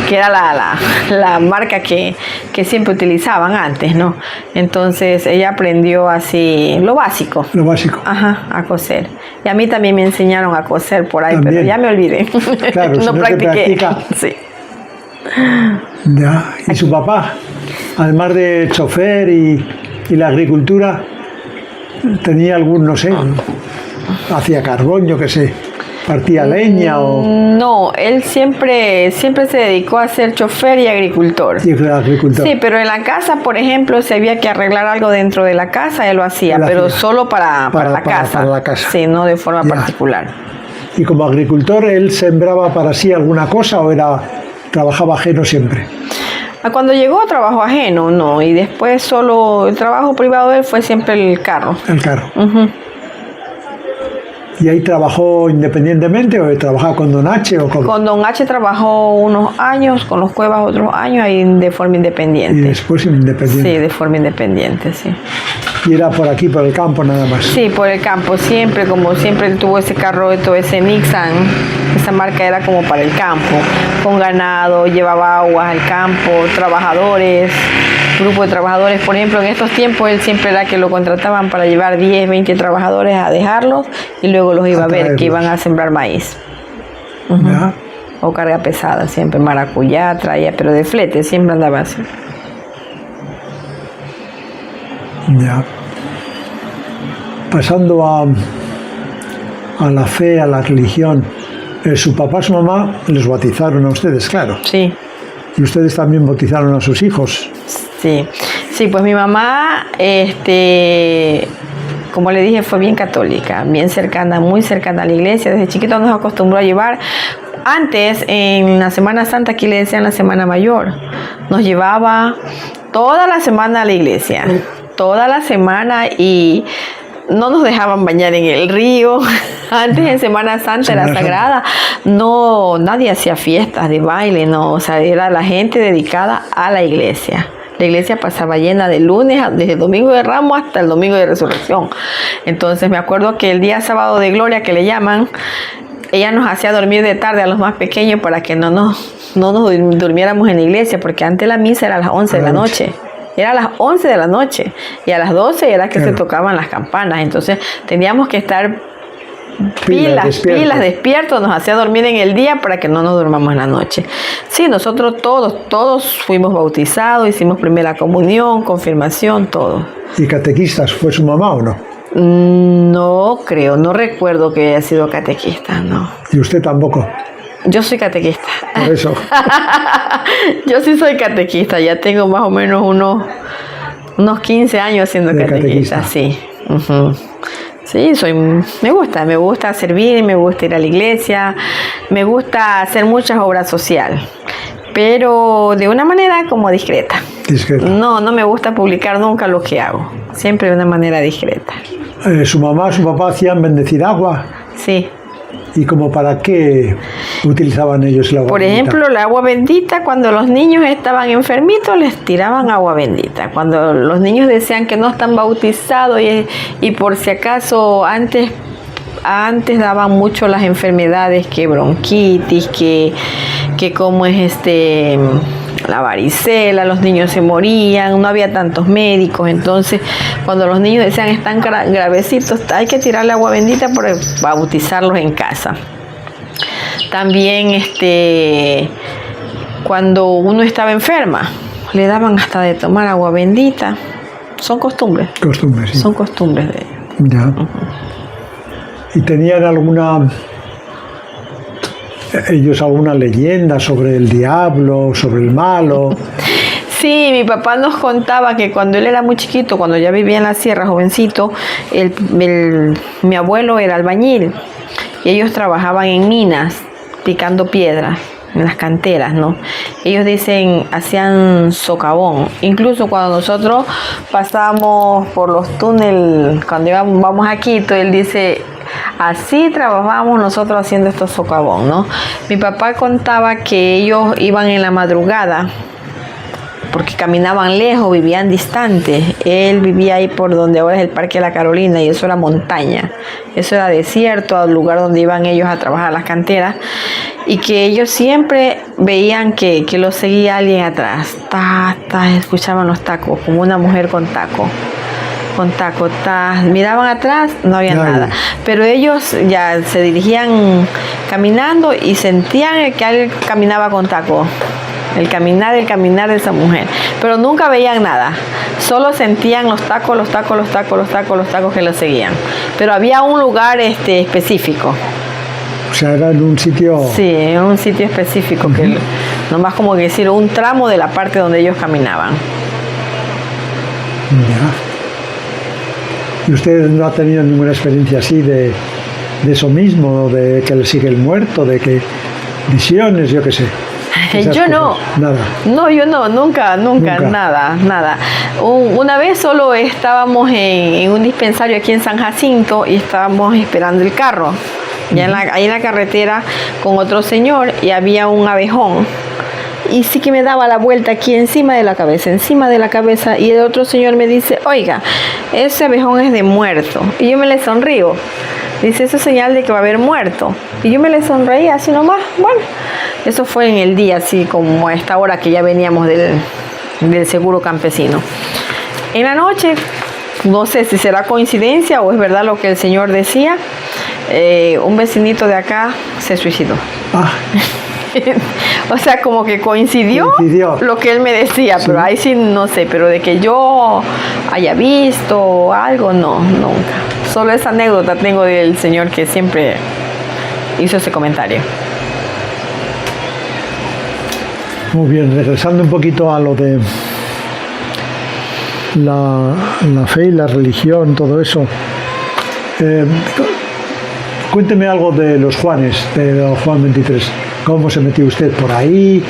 que era la marca que siempre utilizaban antes, ¿no? Entonces ella aprendió así lo básico. Lo básico. Ajá, a coser. Y a mí también me enseñaron a coser por ahí, También. pero ya me olvidé. Claro, si no se practica. Sí. Ya. ¿Y su papá? Además de chofer y la agricultura, ¿tenía algún, no sé, hacía carbón, yo qué sé, partía leña o...? No, él siempre se dedicó a ser chofer y agricultor. Y agricultor. Sí, pero en la casa, por ejemplo, si había que arreglar algo dentro de la casa, él lo hacía, Él pero hacía. solo para la casa. Para la casa. Sí, no de forma Ya. particular. ¿Y como agricultor, él sembraba para sí alguna cosa o trabajaba ajeno siempre? Cuando llegó trabajo ajeno, no, y después solo el trabajo privado de él fue siempre el carro. El carro. Ujú. ¿Y ahí trabajó independientemente o trabajaba con Don H? O Con Don H trabajó unos años, con los Cuevas otros años, ahí de forma independiente. Y después independiente. Sí, de forma independiente, sí. Y era por aquí, por el campo nada más. Sí, por el campo, siempre, como siempre él tuvo ese carro, todo ese Nissan, esa marca era como para el campo, con ganado, llevaba aguas al campo, trabajadores, grupo de trabajadores, por ejemplo, en estos tiempos él siempre era que lo contrataban para llevar 10, 20 trabajadores a dejarlos y luego los iba a ver que iban a sembrar maíz. ¿Ya? O carga pesada, siempre maracuyá traía, pero de flete siempre andaba así. Ya. Pasando a la fe, a la religión, su papá y su mamá les bautizaron a ustedes, claro. Sí. Y ustedes también bautizaron a sus hijos. Sí, sí, pues mi mamá, como le dije, fue bien católica, bien cercana, muy cercana a la iglesia. Desde chiquito nos acostumbró a llevar. Antes, en la Semana Santa, aquí le decían la Semana Mayor, nos llevaba toda la semana a la iglesia, toda la semana, y no nos dejaban bañar en el río. Antes en Semana Santa era sagrada, no, nadie hacía fiestas de baile, no, o sea, era la gente dedicada a la iglesia. La iglesia pasaba llena de lunes, desde el domingo de Ramos hasta el domingo de Resurrección. Entonces me acuerdo que el día sábado de Gloria, que le llaman, ella nos hacía dormir de tarde a los más pequeños para que no nos durmiéramos en la iglesia, porque antes la misa era a las 11 de la noche. Era a las 11 de la noche y a las 12 era que se tocaban las campanas. Entonces teníamos que estar pilas despiertos, nos hacía dormir en el día para que no nos durmamos en la noche. Sí, nosotros todos fuimos bautizados, hicimos primera comunión, confirmación, todo. ¿Y catequistas fue su mamá o no? No creo, no recuerdo que haya sido catequista, no. ¿Y usted tampoco? Yo soy catequista. Por eso. Yo sí soy catequista, ya tengo más o menos unos 15 años siendo catequista, sí. Sí, me gusta servir, me gusta ir a la iglesia, me gusta hacer muchas obras sociales, pero de una manera como discreta. Discreta. No me gusta publicar nunca lo que hago, siempre de una manera discreta. ¿Su mamá, su papá hacían bendecir agua? Sí. ¿Y como para qué utilizaban ellos el agua Por bendita? ejemplo, el agua bendita, cuando los niños estaban enfermitos, les tiraban agua bendita. Cuando los niños decían que no están bautizados y por si acaso antes daban mucho las enfermedades, que bronquitis, que como es la varicela, los niños se morían, no había tantos médicos. Entonces, cuando los niños decían están gravecitos, hay que tirarle agua bendita para bautizarlos en casa. También cuando uno estaba enferma, le daban hasta de tomar agua bendita. Son costumbres. Costumbres, sí. Son costumbres de ellos. Ya. ¿Y tenían ellos alguna leyenda sobre el diablo, sobre el malo? Sí, mi papá nos contaba que cuando él era muy chiquito, cuando ya vivía en la sierra, jovencito, mi abuelo era albañil y ellos trabajaban en minas, picando piedras en las canteras, ¿no? Ellos dicen, hacían socavón. Incluso cuando nosotros pasamos por los túneles, cuando vamos a Quito, él dice, así trabajábamos nosotros haciendo estos socavón, ¿no? Mi papá contaba que ellos iban en la madrugada, porque caminaban lejos, vivían distantes. Él vivía ahí por donde ahora es el Parque de la Carolina, y eso era montaña, eso era desierto, al lugar donde iban ellos a trabajar a las canteras, y que ellos siempre veían que los seguía alguien atrás. Escuchaban los tacos, como una mujer con taco. Miraban atrás, no había nada, pero ellos ya se dirigían caminando y sentían que alguien caminaba con taco. El caminar de esa mujer, pero nunca veían nada, solo sentían los tacos que los seguían, pero había un lugar específico. O sea, era en un sitio... Sí, en un sitio específico, que nomás como que decir un tramo de la parte donde ellos caminaban. Ya. ¿Y usted no ha tenido ninguna experiencia así de eso mismo, de que le sigue el muerto, de que visiones, yo qué sé? esas Yo no. cosas? Nada. No, yo no, nunca, nada. Una vez solo estábamos en un dispensario aquí en San Jacinto y estábamos esperando el carro, ya ahí en la carretera con otro señor, y había un abejón. Y sí que me daba la vuelta aquí encima de la cabeza, y el otro señor me dice, oiga, ese abejón es de muerto. Y yo me le sonrío. Dice, eso es señal de que va a haber muerto. Y yo me le sonreí así nomás. Bueno, eso fue en el día, así como a esta hora que ya veníamos del seguro campesino. En la noche, no sé si será coincidencia o es verdad lo que el señor decía, un vecinito de acá se suicidó. Ah, O sea, como que coincidió lo que él me decía, sí. Pero ahí sí no sé, pero de que yo haya visto algo, no, nunca. Solo esa anécdota tengo del señor que siempre hizo ese comentario. muy bien, regresando un poquito a lo de la fe y la religión, todo eso. Cuénteme algo de los Juanes, de don Juan 23. ¿Cómo se metió usted por ahí?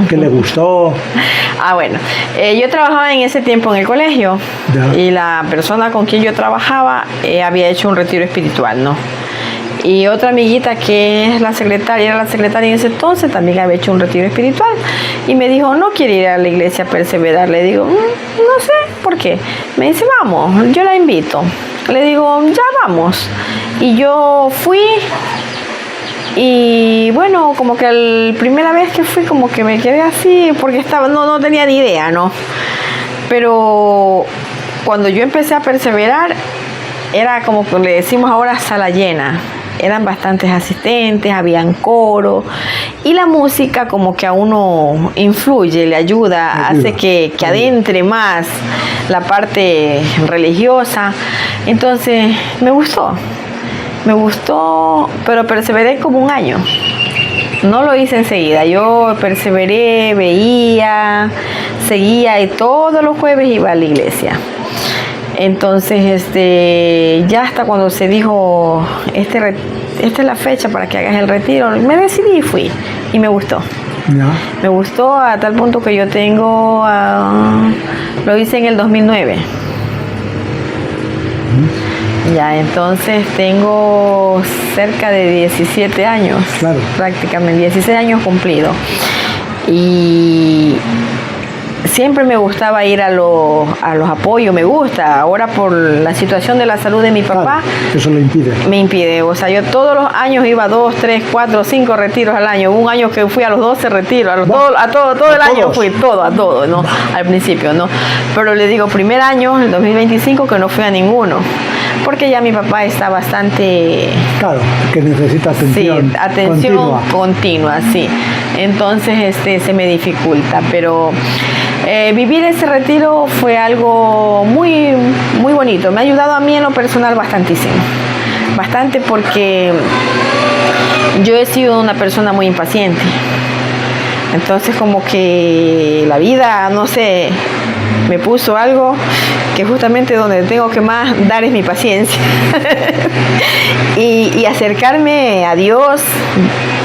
¿Qué le gustó? Bueno, yo trabajaba en ese tiempo en el colegio, ya. Y la persona con quien yo trabajaba había hecho un retiro espiritual, ¿no? Y otra amiguita que es la secretaria, era la secretaria en ese entonces, también había hecho un retiro espiritual. Y me dijo, no quiere ir a la iglesia a perseverar. Le digo, no sé por qué. Me dice, vamos, yo la invito. Le digo, ya vamos. Y yo fui. Y bueno, como que la primera vez que fui, como que me quedé así, porque no tenía ni idea, ¿no? Pero cuando yo empecé a perseverar, era como que le decimos ahora sala llena. Eran bastantes asistentes, habían coro, y la música como que a uno influye, le ayuda. Hace que adentre más la parte religiosa. Entonces me gustó, pero perseveré como un año. No lo hice enseguida, yo perseveré, veía, seguía, y todos los jueves iba a la iglesia. Entonces, ya hasta cuando se dijo, esta es la fecha para que hagas el retiro, me decidí y fui, y me gustó. ¿Ya? Me gustó a tal punto que yo tengo, lo hice en el 2009. Ya, entonces tengo cerca de 17 años, claro. Prácticamente 16 años cumplidos. Y siempre me gustaba ir a los apoyos, me gusta. Ahora por la situación de la salud de mi papá, eso lo impide. Me impide, o sea, yo todos los años iba a 2, 3, 4, 5 retiros al año. Hubo un año que fui a los 12 retiros, todo el año fui, a todo, ¿no? Al principio, ¿no? Pero le digo, primer año, el 2025, que no fui a ninguno. Porque ya mi papá está bastante... Claro, que necesita atención. Sí, atención continua, sí. Entonces se me dificulta, pero vivir ese retiro fue algo muy, muy bonito. Me ha ayudado a mí en lo personal bastantísimo. Bastante, porque yo he sido una persona muy impaciente. Entonces como que la vida, no sé, me puso algo que justamente donde tengo que más dar es mi paciencia. y acercarme a Dios,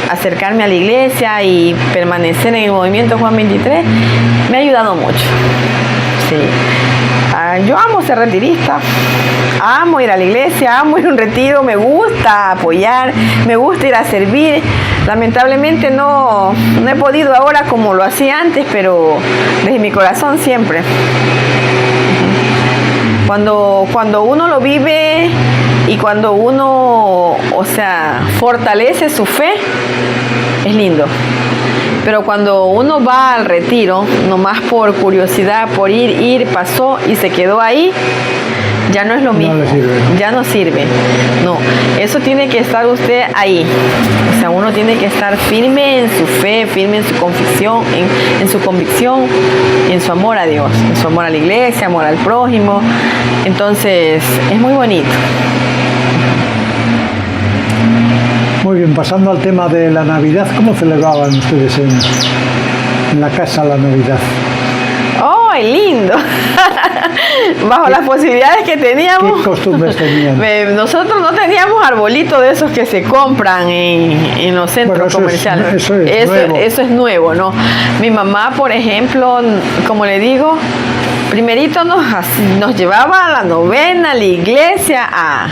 acercarme a la iglesia y permanecer en el movimiento Juan 23 me ha ayudado mucho. Sí. Yo amo ser retirista, amo ir a la iglesia, amo ir a un retiro, me gusta apoyar, me gusta ir a servir. Lamentablemente no he podido ahora como lo hacía antes, pero desde mi corazón siempre. Cuando uno lo vive y cuando uno, fortalece su fe, es lindo. Pero cuando uno va al retiro, nomás por curiosidad, por ir, pasó y se quedó ahí, ya no es lo mismo, ya no sirve. No, eso tiene que estar usted ahí. O sea, uno tiene que estar firme en su fe, firme en su convicción, en su convicción, en su amor a Dios, en su amor a la iglesia, amor al prójimo. Entonces, es muy bonito. Muy bien, pasando al tema de la Navidad, ¿cómo celebraban ustedes en la casa la Navidad? No, es lindo. Bajo las posibilidades que teníamos. ¿Qué costumbres tenían? Nosotros no teníamos arbolitos de esos que se compran en los centros comerciales. Eso es nuevo, ¿no? Mi mamá, por ejemplo, como le digo, primerito nos llevaba a la novena, a la iglesia, a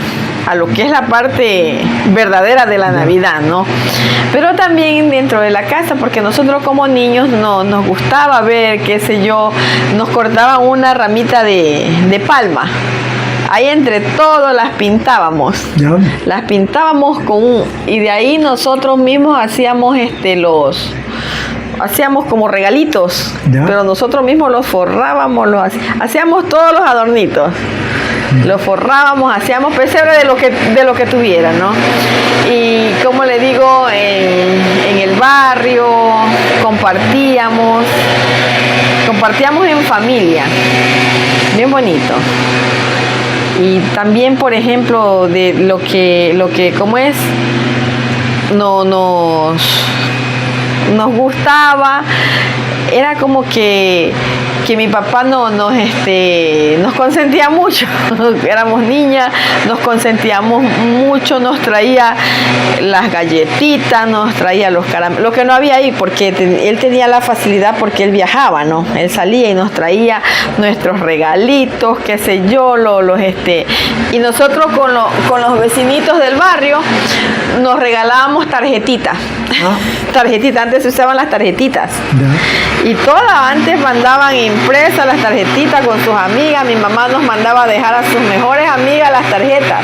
lo que es la parte verdadera de la Navidad, ¿no? Pero también dentro de la casa, porque nosotros como niños nos gustaba ver, qué sé yo, nos cortaban una ramita de palma. Ahí entre todos las pintábamos. ¿Ya? Las pintábamos y de ahí nosotros mismos hacíamos hacíamos como regalitos, ¿ya? Pero nosotros mismos los forrábamos, hacíamos todos los adornitos. Lo forrábamos, hacíamos pesebre de lo que tuviera, ¿no? Y como le digo, en el barrio compartíamos en familia, bien bonito. Y también, por ejemplo, de lo que como es, nos gustaba, era como que mi papá nos consentía mucho. Éramos niñas, nos consentíamos mucho, nos traía las galletitas, nos traía los caramelos, lo que no había ahí, porque él tenía la facilidad porque él viajaba, ¿no? Él salía y nos traía nuestros regalitos, qué sé yo, y nosotros con los vecinitos del barrio nos regalábamos tarjetitas. Tarjetitas, antes se usaban las tarjetitas. Y todas antes mandaban impresas las tarjetitas con sus amigas. Mi mamá nos mandaba a dejar a sus mejores amigas las tarjetas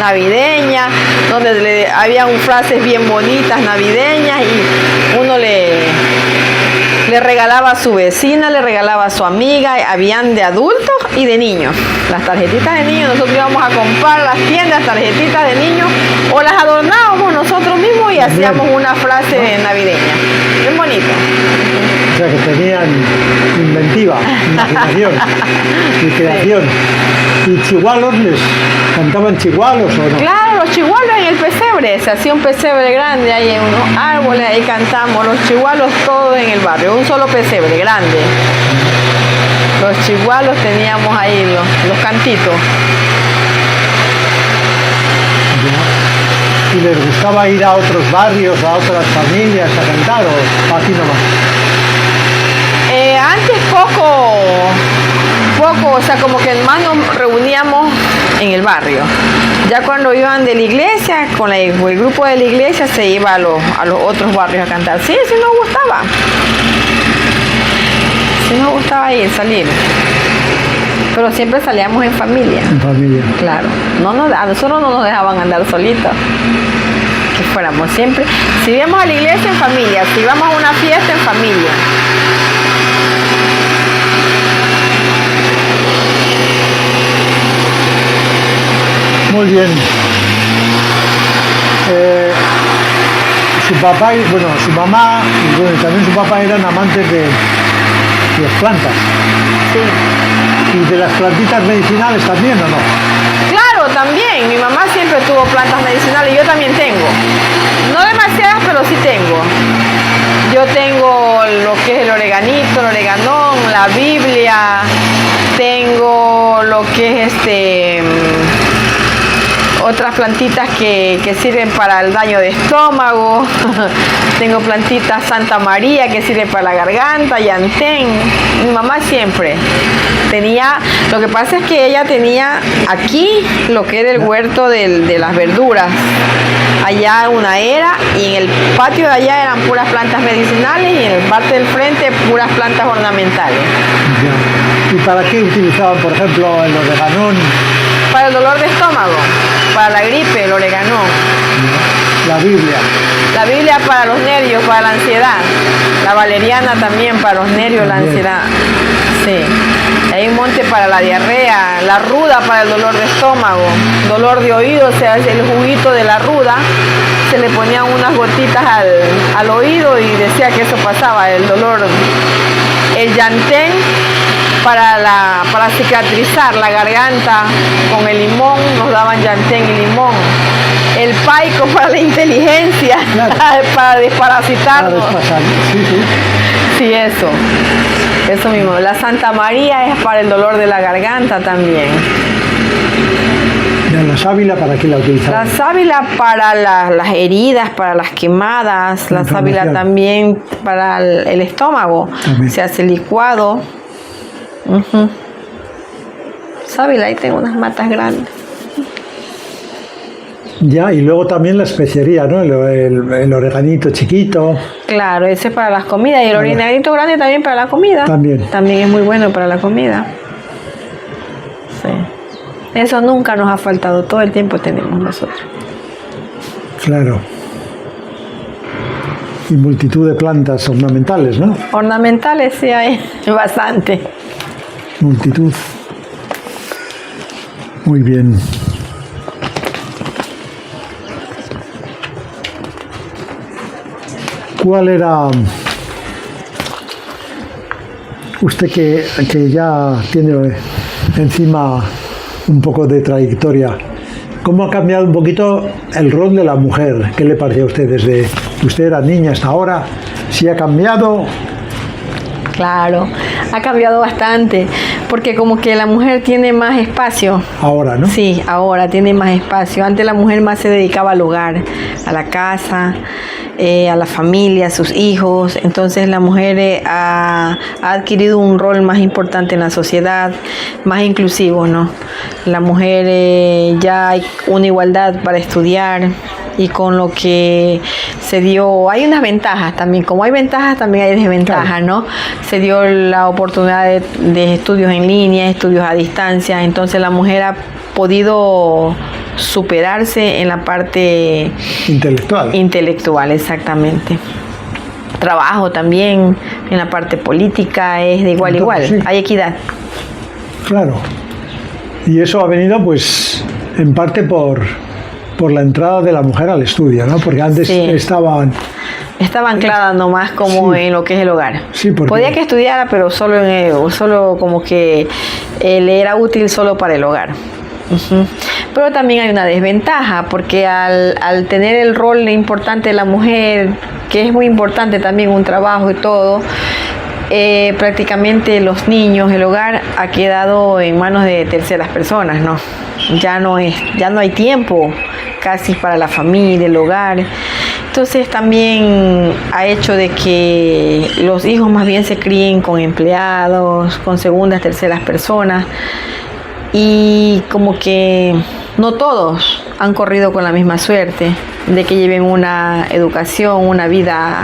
navideñas, donde habían frases bien bonitas navideñas, y uno le regalaba a su vecina, le regalaba a su amiga. Habían de adultos y de niños. Las tarjetitas de niños, nosotros íbamos a comprar las tiendas tarjetitas de niños, o las adornábamos nosotros mismos y hacíamos una frase navideña. Bien bonito. O sea que tenían inventiva, imaginación y creación. ¿Y chihualos les cantaban chihualos o no? Claro, los chihualos en el pesebre. Se hacía un pesebre grande, ahí en unos árboles, ahí cantamos. Los chihualos todos en el barrio, un solo pesebre grande. Los chihualos teníamos ahí los cantitos. ¿Y les gustaba ir a otros barrios, a otras familias a cantar, o aquí nomás? Antes poco, o sea, como que más nos reuníamos en el barrio. Ya cuando iban de la iglesia, con el grupo de la iglesia se iba a los otros barrios a cantar. Sí nos gustaba. Sí nos gustaba salir. Pero siempre salíamos en familia. En familia. Claro. A nosotros no nos dejaban andar solitos. Que fuéramos siempre. Si íbamos a la iglesia, en familia. Si íbamos a una fiesta, en familia. Muy bien. Su papá, su mamá y también su papá eran amantes de las plantas. Sí. ¿Y de las plantitas medicinales también o no? Claro, también. Mi mamá siempre tuvo plantas medicinales y yo también tengo. No demasiadas, pero sí tengo. Yo tengo lo que es el oreganito, el oreganón, la Biblia. Tengo lo que es otras plantitas que sirven para el daño de estómago. Tengo plantitas Santa María que sirve para la garganta, llantén. Mi mamá siempre tenía, lo que pasa es que ella tenía aquí lo que era el huerto de las verduras. Allá una era, y en el patio de allá eran puras plantas medicinales, y en el parte del frente puras plantas ornamentales. Ya. ¿Y para qué utilizaban, por ejemplo, el oreganón? Para el dolor de estómago, para la gripe, el oreganón. La Biblia. La Biblia para los nervios, para la ansiedad. La valeriana también para los nervios, la ansiedad. Sí. Hay un monte para la diarrea, la ruda para el dolor de estómago, dolor de oído, se hace el juguito de la ruda, se le ponían unas gotitas al oído y decía que eso pasaba, el dolor. El llantén para cicatrizar la garganta con el limón, nos daban llantén y limón. El paico para la inteligencia, claro. Para desparasitarnos. Para sí. Sí, eso. Eso mismo. La Santa María es para el dolor de la garganta también. ¿La sábila para qué la utilizamos? La sábila para las heridas, para las quemadas. La sábila también para el estómago. También. Se hace licuado. Uh-huh. Sábila, ahí tengo unas matas grandes. Ya, y luego también la especería, ¿no? El oreganito chiquito. Claro, ese es para las comidas. Y el oreganito grande también para la comida. También. También es muy bueno para la comida. Sí. Eso nunca nos ha faltado. Todo el tiempo tenemos nosotros. Claro. Y multitud de plantas ornamentales, ¿no? Ornamentales sí hay bastante. Multitud. Muy bien. ¿Cuál era usted que ya tiene encima un poco de trayectoria? ¿Cómo ha cambiado un poquito el rol de la mujer? ¿Qué le parecía a usted desde que usted era niña hasta ahora? ¿Sí ha cambiado? Claro, ha cambiado bastante, porque como que la mujer tiene más espacio. Ahora, ¿no? Sí, ahora tiene más espacio. Antes la mujer más se dedicaba al hogar, a la casa, a la familia, a sus hijos. Entonces la mujer ha adquirido un rol más importante en la sociedad, más inclusivo, ¿no? La mujer ya hay una igualdad para estudiar. Y con lo que se dio, hay unas ventajas también, como hay ventajas también hay desventajas, ¿no? Se dio la oportunidad de estudios en línea, estudios a distancia, entonces la mujer ha podido superarse en la parte intelectual, exactamente. Trabajo también, en la parte política es de igual a igual, sí. Hay equidad. Claro, y eso ha venido pues en parte por la entrada de la mujer al estudio, ¿no? Porque antes sí. Estaba anclada nomás como sí. En lo que es el hogar. Sí, podía que estudiara, pero solo como que le era útil solo para el hogar. Uh-huh. Pero también hay una desventaja, porque al tener el rol importante de la mujer, que es muy importante también un trabajo y todo, prácticamente los niños, el hogar ha quedado en manos de terceras personas, ¿no? Ya no hay tiempo casi para la familia, el hogar. Entonces también ha hecho de que los hijos más bien se críen con empleados, con segundas, terceras personas, y como que no todos han corrido con la misma suerte de que lleven una educación, una vida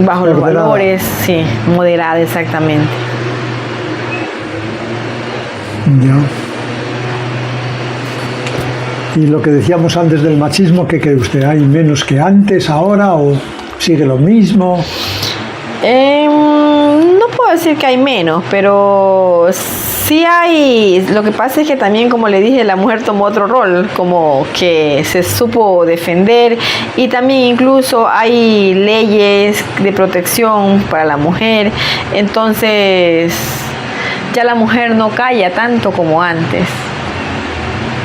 bajo los valores, sí, moderada, exactamente. Ya. Y lo que decíamos antes del machismo, ¿qué cree usted? ¿Hay menos que antes ahora o sigue lo mismo? No puedo decir que hay menos, pero sí hay. Lo que pasa es que también, como le dije, la mujer tomó otro rol, como que se supo defender, y también incluso hay leyes de protección para la mujer. Entonces ya la mujer no calla tanto como antes.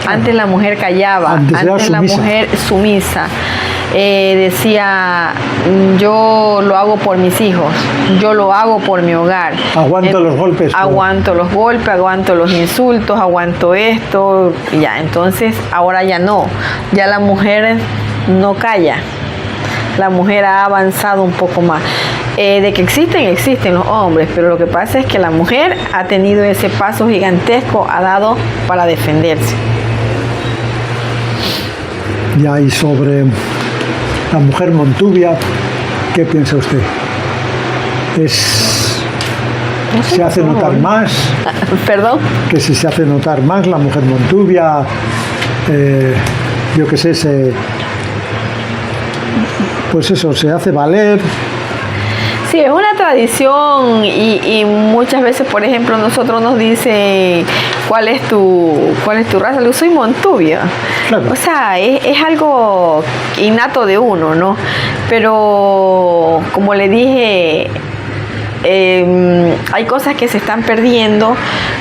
Antes la mujer callaba, antes la mujer sumisa. Decía, yo lo hago por mis hijos, yo lo hago por mi hogar. Aguanto los golpes. Aguanto los golpes, aguanto los insultos, aguanto esto. Ya, entonces ahora ya no. Ya la mujer no calla. La mujer ha avanzado un poco más. De que existen los hombres, pero lo que pasa es que la mujer ha tenido ese paso gigantesco, ha dado para defenderse. Ya, y sobre la mujer Montubia, ¿qué piensa usted? ¿Se hace notar más? ¿Perdón? Que si se hace notar más la mujer Montubia, yo qué sé, pues eso, se hace valer. Sí, es una tradición y muchas veces, por ejemplo, nosotros nos dicen ¿cuál es tu raza? Yo soy Montubia. Claro. O sea, es algo innato de uno, ¿no? Pero como le dije, hay cosas que se están perdiendo,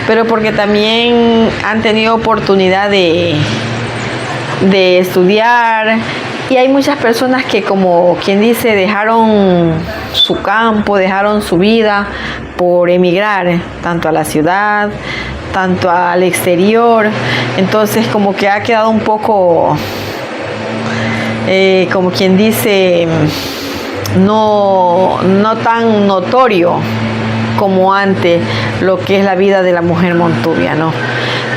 pero porque también han tenido oportunidad de estudiar, Y hay muchas personas que, como quien dice, dejaron su campo, dejaron su vida por emigrar, tanto a la ciudad, tanto al exterior. Entonces como que ha quedado un poco, como quien dice, no tan notorio como antes lo que es la vida de la mujer montubia, ¿no?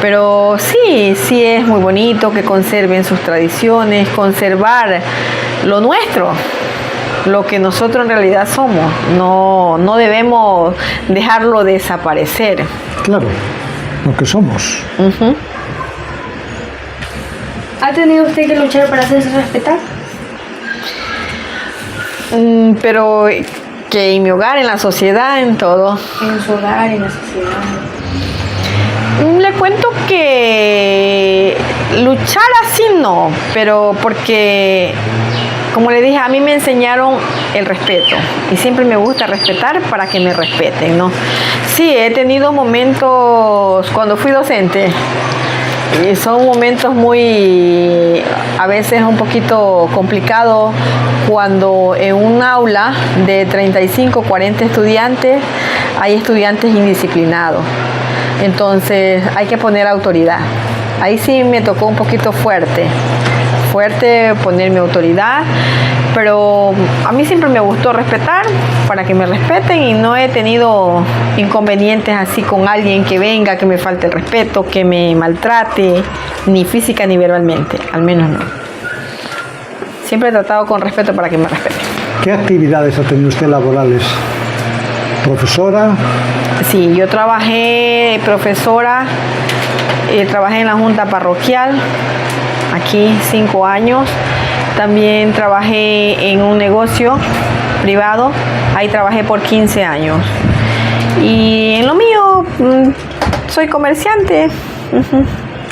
Pero sí es muy bonito que conserven sus tradiciones, conservar lo nuestro, lo que nosotros en realidad somos. No debemos dejarlo desaparecer. Claro, lo que somos. Uh-huh. ¿Ha tenido usted que luchar para hacerse respetar? Pero que en mi hogar, en la sociedad, en todo. En su hogar, en la sociedad. Le cuento que luchar así no, pero porque, como le dije, a mí me enseñaron el respeto y siempre me gusta respetar para que me respeten, ¿no? Sí, he tenido momentos cuando fui docente y son momentos muy, a veces un poquito complicados, cuando en un aula de 35, 40 estudiantes hay estudiantes indisciplinados. Entonces hay que poner autoridad. Ahí sí me tocó un poquito fuerte poner mi autoridad, pero a mí siempre me gustó respetar para que me respeten y no he tenido inconvenientes así con alguien que venga, que me falte el respeto, que me maltrate, ni física ni verbalmente, al menos no. Siempre he tratado con respeto para que me respeten. ¿Qué actividades ha tenido usted laborales? ¿Profesora? Sí, yo trabajé profesora, trabajé en la Junta Parroquial, aquí 5 años. También trabajé en un negocio privado, ahí trabajé por 15 años. Y en lo mío, soy comerciante. Uh-huh.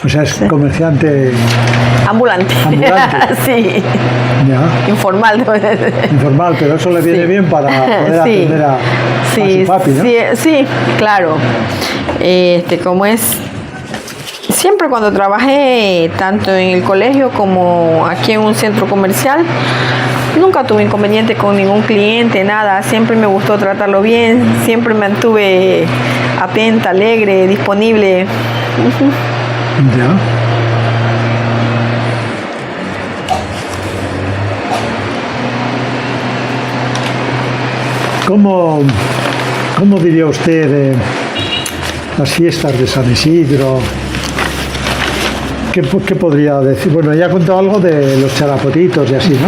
O sea, es comerciante... Ambulante. Ambulante. Sí. Ya. Informal. Informal, pero eso le viene bien para poder atender a su papi, ¿no? Sí, claro. Como es... Siempre cuando trabajé, tanto en el colegio como aquí en un centro comercial, nunca tuve inconveniente con ningún cliente, nada. Siempre me gustó tratarlo bien, siempre me mantuve atenta, alegre, disponible. Ya. ¿Cómo diría usted las fiestas de San Isidro? ¿Qué podría decir? Bueno, ya ha contado algo de los charapotitos y así, ¿no?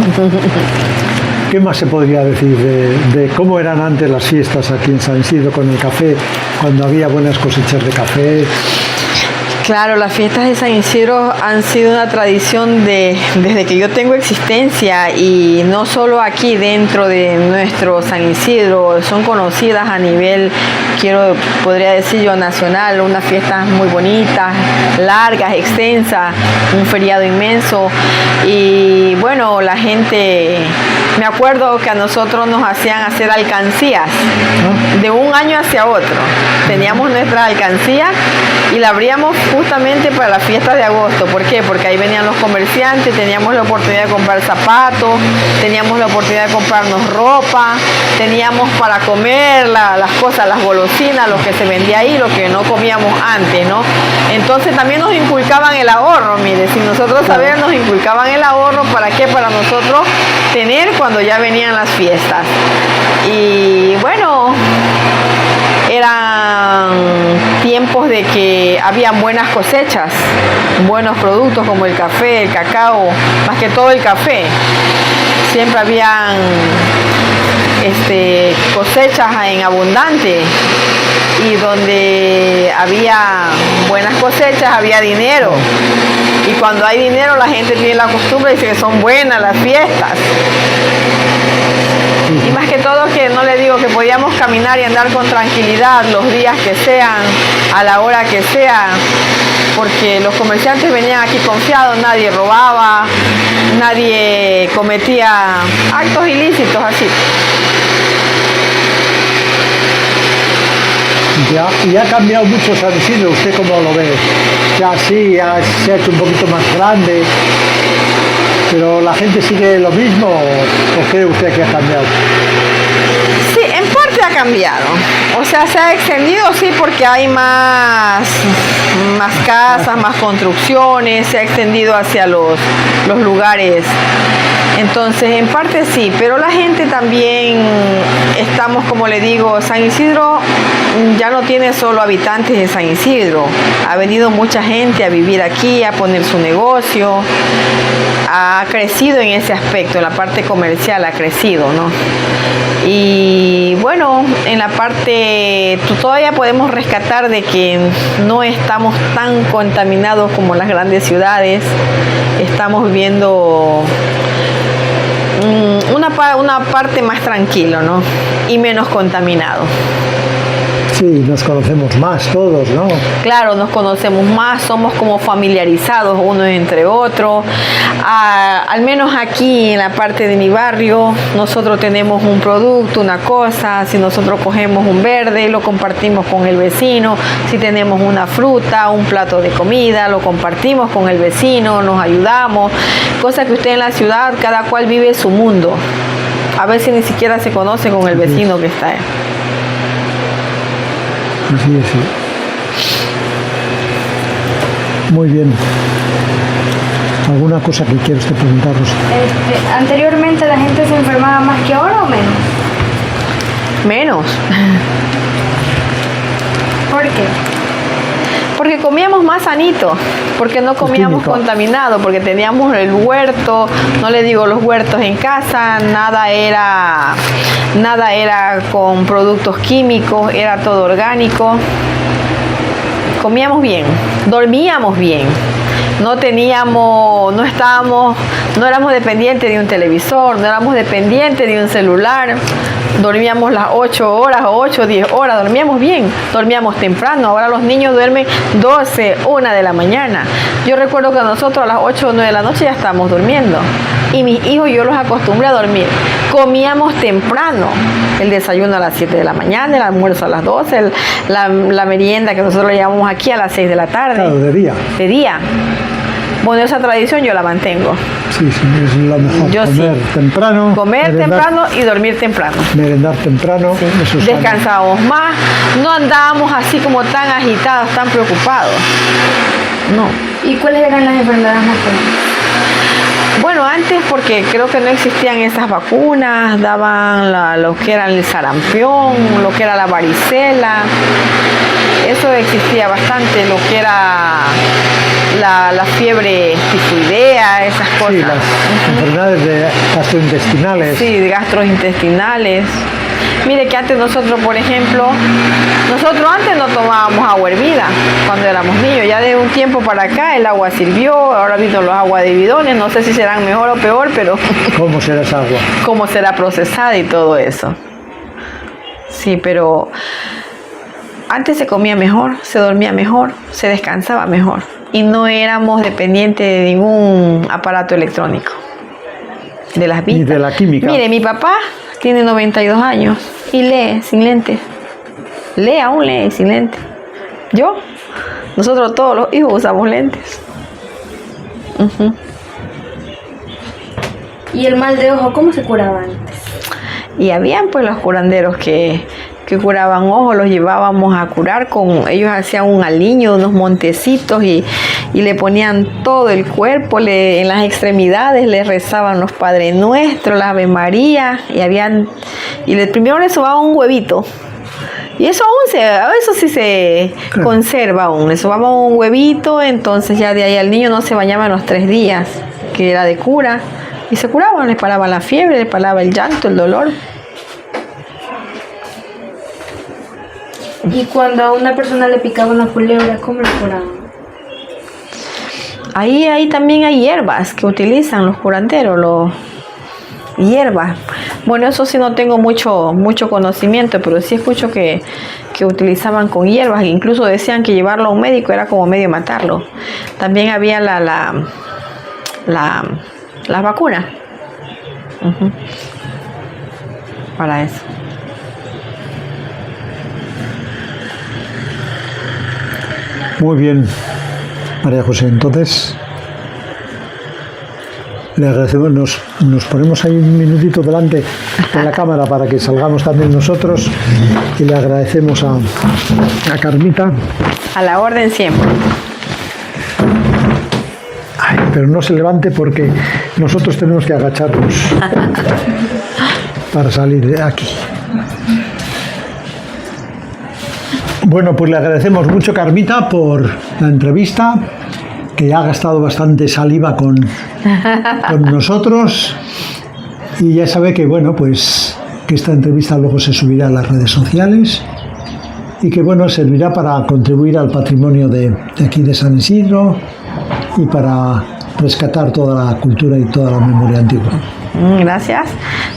¿Qué más se podría decir de cómo eran antes las fiestas aquí en San Isidro con el café, cuando había buenas cosechas de café? Claro, las fiestas de San Isidro han sido una tradición desde que yo tengo existencia, y no solo aquí dentro de nuestro San Isidro, son conocidas a nivel, podría decir yo, nacional. Unas fiestas muy bonitas, largas, extensas, un feriado inmenso. Y bueno, la gente, me acuerdo que a nosotros nos hacían hacer alcancías de un año hacia otro. Teníamos nuestra alcancía y la abríamos justamente para la fiesta de agosto. ¿Por qué? Porque ahí venían los comerciantes, teníamos la oportunidad de comprar zapatos, teníamos la oportunidad de comprarnos ropa, teníamos para comer las cosas, las golosinas, lo que se vendía ahí, lo que no comíamos antes, ¿no? Entonces también nos inculcaban el ahorro, mire, sin nosotros saber, nos inculcaban el ahorro. ¿Para qué? Para nosotros tener cuando ya venían las fiestas. Y bueno, eran tiempos de que habían buenas cosechas, buenos productos como el café, el cacao, más que todo el café. Siempre habían cosechas en abundante, y donde había buenas cosechas había dinero. Y cuando hay dinero, la gente tiene la costumbre de decir que son buenas las fiestas. Y más que todo, que no le digo que podíamos caminar y andar con tranquilidad los días que sean, a la hora que sea, porque los comerciantes venían aquí confiados, nadie robaba, nadie cometía actos ilícitos así. Ya, y ha cambiado mucho San Isidro, ¿usted cómo lo ve? Ya sí, se ha hecho un poquito más grande. ¿Pero la gente sigue lo mismo o cree usted que ha cambiado? Sí, en parte ha cambiado. O sea, se ha extendido, sí, porque hay más casas, más construcciones, se ha extendido hacia los lugares. Entonces, en parte sí, pero la gente también, estamos, como le digo, San Isidro ya no tiene solo habitantes de San Isidro. Ha venido mucha gente a vivir aquí, a poner su negocio. Ha crecido en ese aspecto, en la parte comercial ha crecido, ¿no? Y bueno, en la parte, todavía podemos rescatar de que no estamos tan contaminados como las grandes ciudades. Estamos viviendo una parte más tranquilo, ¿no? Y menos contaminado. Sí, nos conocemos más todos, ¿no? Claro, nos conocemos más, somos como familiarizados unos entre otros. Al menos aquí en la parte de mi barrio, nosotros tenemos un producto, una cosa, si nosotros cogemos un verde, lo compartimos con el vecino, si tenemos una fruta, un plato de comida, lo compartimos con el vecino, nos ayudamos, cosa que usted en la ciudad, cada cual vive su mundo. A veces ni siquiera se conoce con el vecino que está ahí. Así es, sí. Muy bien. ¿Alguna cosa que quiera usted preguntarnos? ¿Anteriormente la gente se enfermaba más que ahora o menos? Menos. ¿Por qué? Porque comíamos más sanito, porque no comíamos contaminado, porque teníamos el huerto, no le digo los huertos en casa, nada era con productos químicos, era todo orgánico. Comíamos bien, dormíamos bien, no éramos dependientes de un televisor, no éramos dependientes de un celular. Dormíamos las 8 horas o 8 o 10 horas, dormíamos bien, dormíamos temprano. Ahora los niños duermen 12, 1 de la mañana. Yo recuerdo que nosotros a las 8 o 9 de la noche ya estábamos durmiendo. Y mis hijos yo los acostumbré a dormir. Comíamos temprano, el desayuno a las 7 de la mañana, el almuerzo a las 12, la merienda que nosotros le llevamos aquí a las 6 de la tarde. Claro, de día. De día. Bueno, esa tradición yo la mantengo. Sí, sí, es lo mejor. Yo comer temprano. Comer temprano y dormir temprano. Merendar temprano. Sí. Eso es Descansábamos más, no andábamos así como tan agitados, tan preocupados. No. ¿Y cuáles eran las enfermedades más comunes? Bueno, antes porque creo que no existían esas vacunas, daban lo que era el sarampión, lo que era la varicela. Eso existía bastante, lo que era la fiebre tifoidea, esas cosas. Sí, las enfermedades gastrointestinales. Sí, de gastrointestinales. Mire que antes nosotros, por ejemplo, antes no tomábamos agua hervida cuando éramos niños. Ya de un tiempo para acá el agua sirvió, ahora vino los aguas de bidones, no sé si serán mejor o peor, pero... ¿Cómo será esa agua? Cómo será procesada y todo eso. Sí, pero antes se comía mejor, se dormía mejor, se descansaba mejor. Y no éramos dependientes de ningún aparato electrónico. De las vistas. Ni de la química. Mire, mi papá tiene 92 años y lee sin lentes. Aún lee sin lentes. Nosotros todos los hijos usamos lentes. Uh-huh. ¿Y el mal de ojo cómo se curaba antes? Y habían pues los curanderos que curaban ojos, los llevábamos a curar ellos hacían un aliño, unos montecitos y le ponían todo el cuerpo, en las extremidades le rezaban los Padre Nuestro, la Ave María y primero le sobaban un huevito. Y eso sí se conserva aún. Le sobaban un huevito, entonces ya de ahí al niño no se bañaba en los 3 días, que era de cura, y se curaban, les paraba la fiebre, les paraba el llanto, el dolor. Y cuando a una persona le picaba una culebra, ¿cómo la curaban? Ahí también hay hierbas que utilizan los curanderos, hierbas. Bueno, eso sí no tengo mucho conocimiento, pero sí escucho que utilizaban con hierbas, incluso decían que llevarlo a un médico era como medio matarlo. También había las vacunas. Uh-huh. Para eso. Muy bien, María José. Entonces, Le agradecemos, nos ponemos ahí un minutito delante de la cámara para que salgamos también nosotros y le agradecemos a Carmita. A la orden siempre. Ay, pero no se levante porque nosotros tenemos que agacharnos para salir de aquí. Bueno, pues le agradecemos mucho, Carmita, por la entrevista, que ha gastado bastante saliva con nosotros, y ya sabe que, bueno, pues que esta entrevista luego se subirá a las redes sociales y que, bueno, servirá para contribuir al patrimonio de aquí de San Isidro y para rescatar toda la cultura y toda la memoria antigua. Gracias.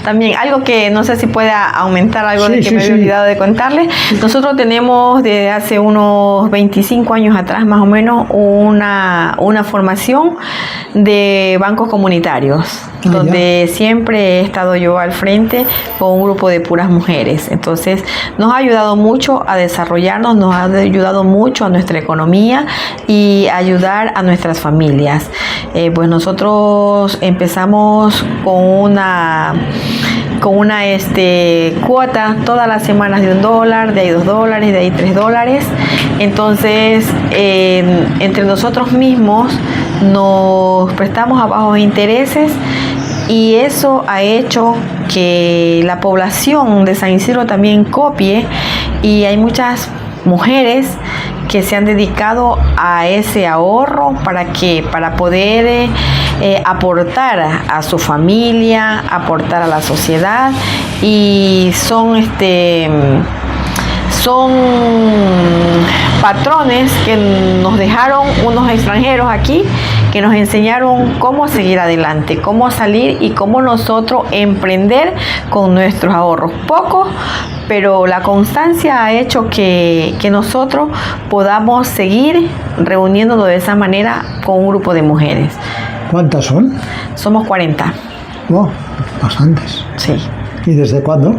También algo que no sé si pueda aumentar algo de que me había olvidado de contarles. Nosotros tenemos desde hace unos 25 años atrás más o menos una formación de bancos comunitarios, donde siempre he estado yo al frente con un grupo de puras mujeres. Entonces nos ha ayudado mucho a desarrollarnos, nos ha ayudado mucho a nuestra economía y ayudar a nuestras familias. Pues nosotros empezamos con una cuota todas las semanas de $1, de ahí $2, de ahí $3. Entonces entre nosotros mismos nos prestamos a bajos intereses, y eso ha hecho que la población de San Isidro también copie, y hay muchas mujeres que se han dedicado a ese ahorro para poder aportar a su familia, aportar a la sociedad, y son patrones que nos dejaron unos extranjeros aquí, que nos enseñaron cómo seguir adelante, cómo salir y cómo nosotros emprender con nuestros ahorros. Pocos, pero la constancia ha hecho que nosotros podamos seguir reuniéndonos de esa manera con un grupo de mujeres. ¿Cuántas son? Somos 40. Oh, bastantes. Sí. ¿Y desde cuándo?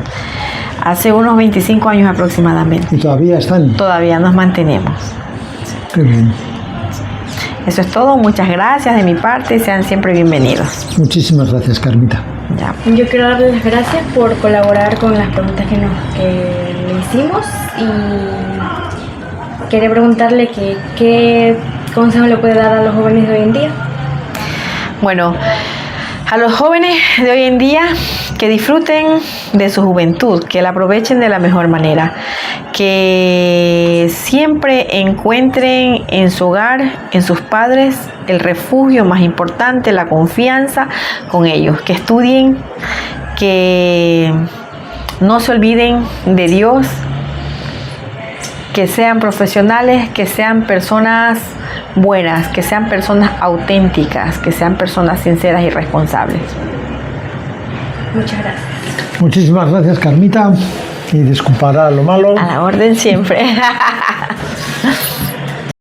Hace unos 25 años aproximadamente. ¿Y todavía están? Todavía nos mantenemos. Qué bien. Eso es todo. Muchas gracias de mi parte. Sean siempre bienvenidos. Muchísimas gracias, Carmita. Ya. Yo quiero darles las gracias por colaborar con las preguntas que le hicimos, y quería preguntarle qué consejo le puede dar a los jóvenes de hoy en día. Bueno, a los jóvenes de hoy en día, que disfruten de su juventud, que la aprovechen de la mejor manera, que siempre encuentren en su hogar, en sus padres, el refugio más importante, la confianza con ellos, que estudien, que no se olviden de Dios, que sean profesionales, que sean personas buenas, que sean personas auténticas, que sean personas sinceras y responsables. Muchas gracias. Muchísimas gracias, Carmita, y disculpará lo malo. A la orden siempre.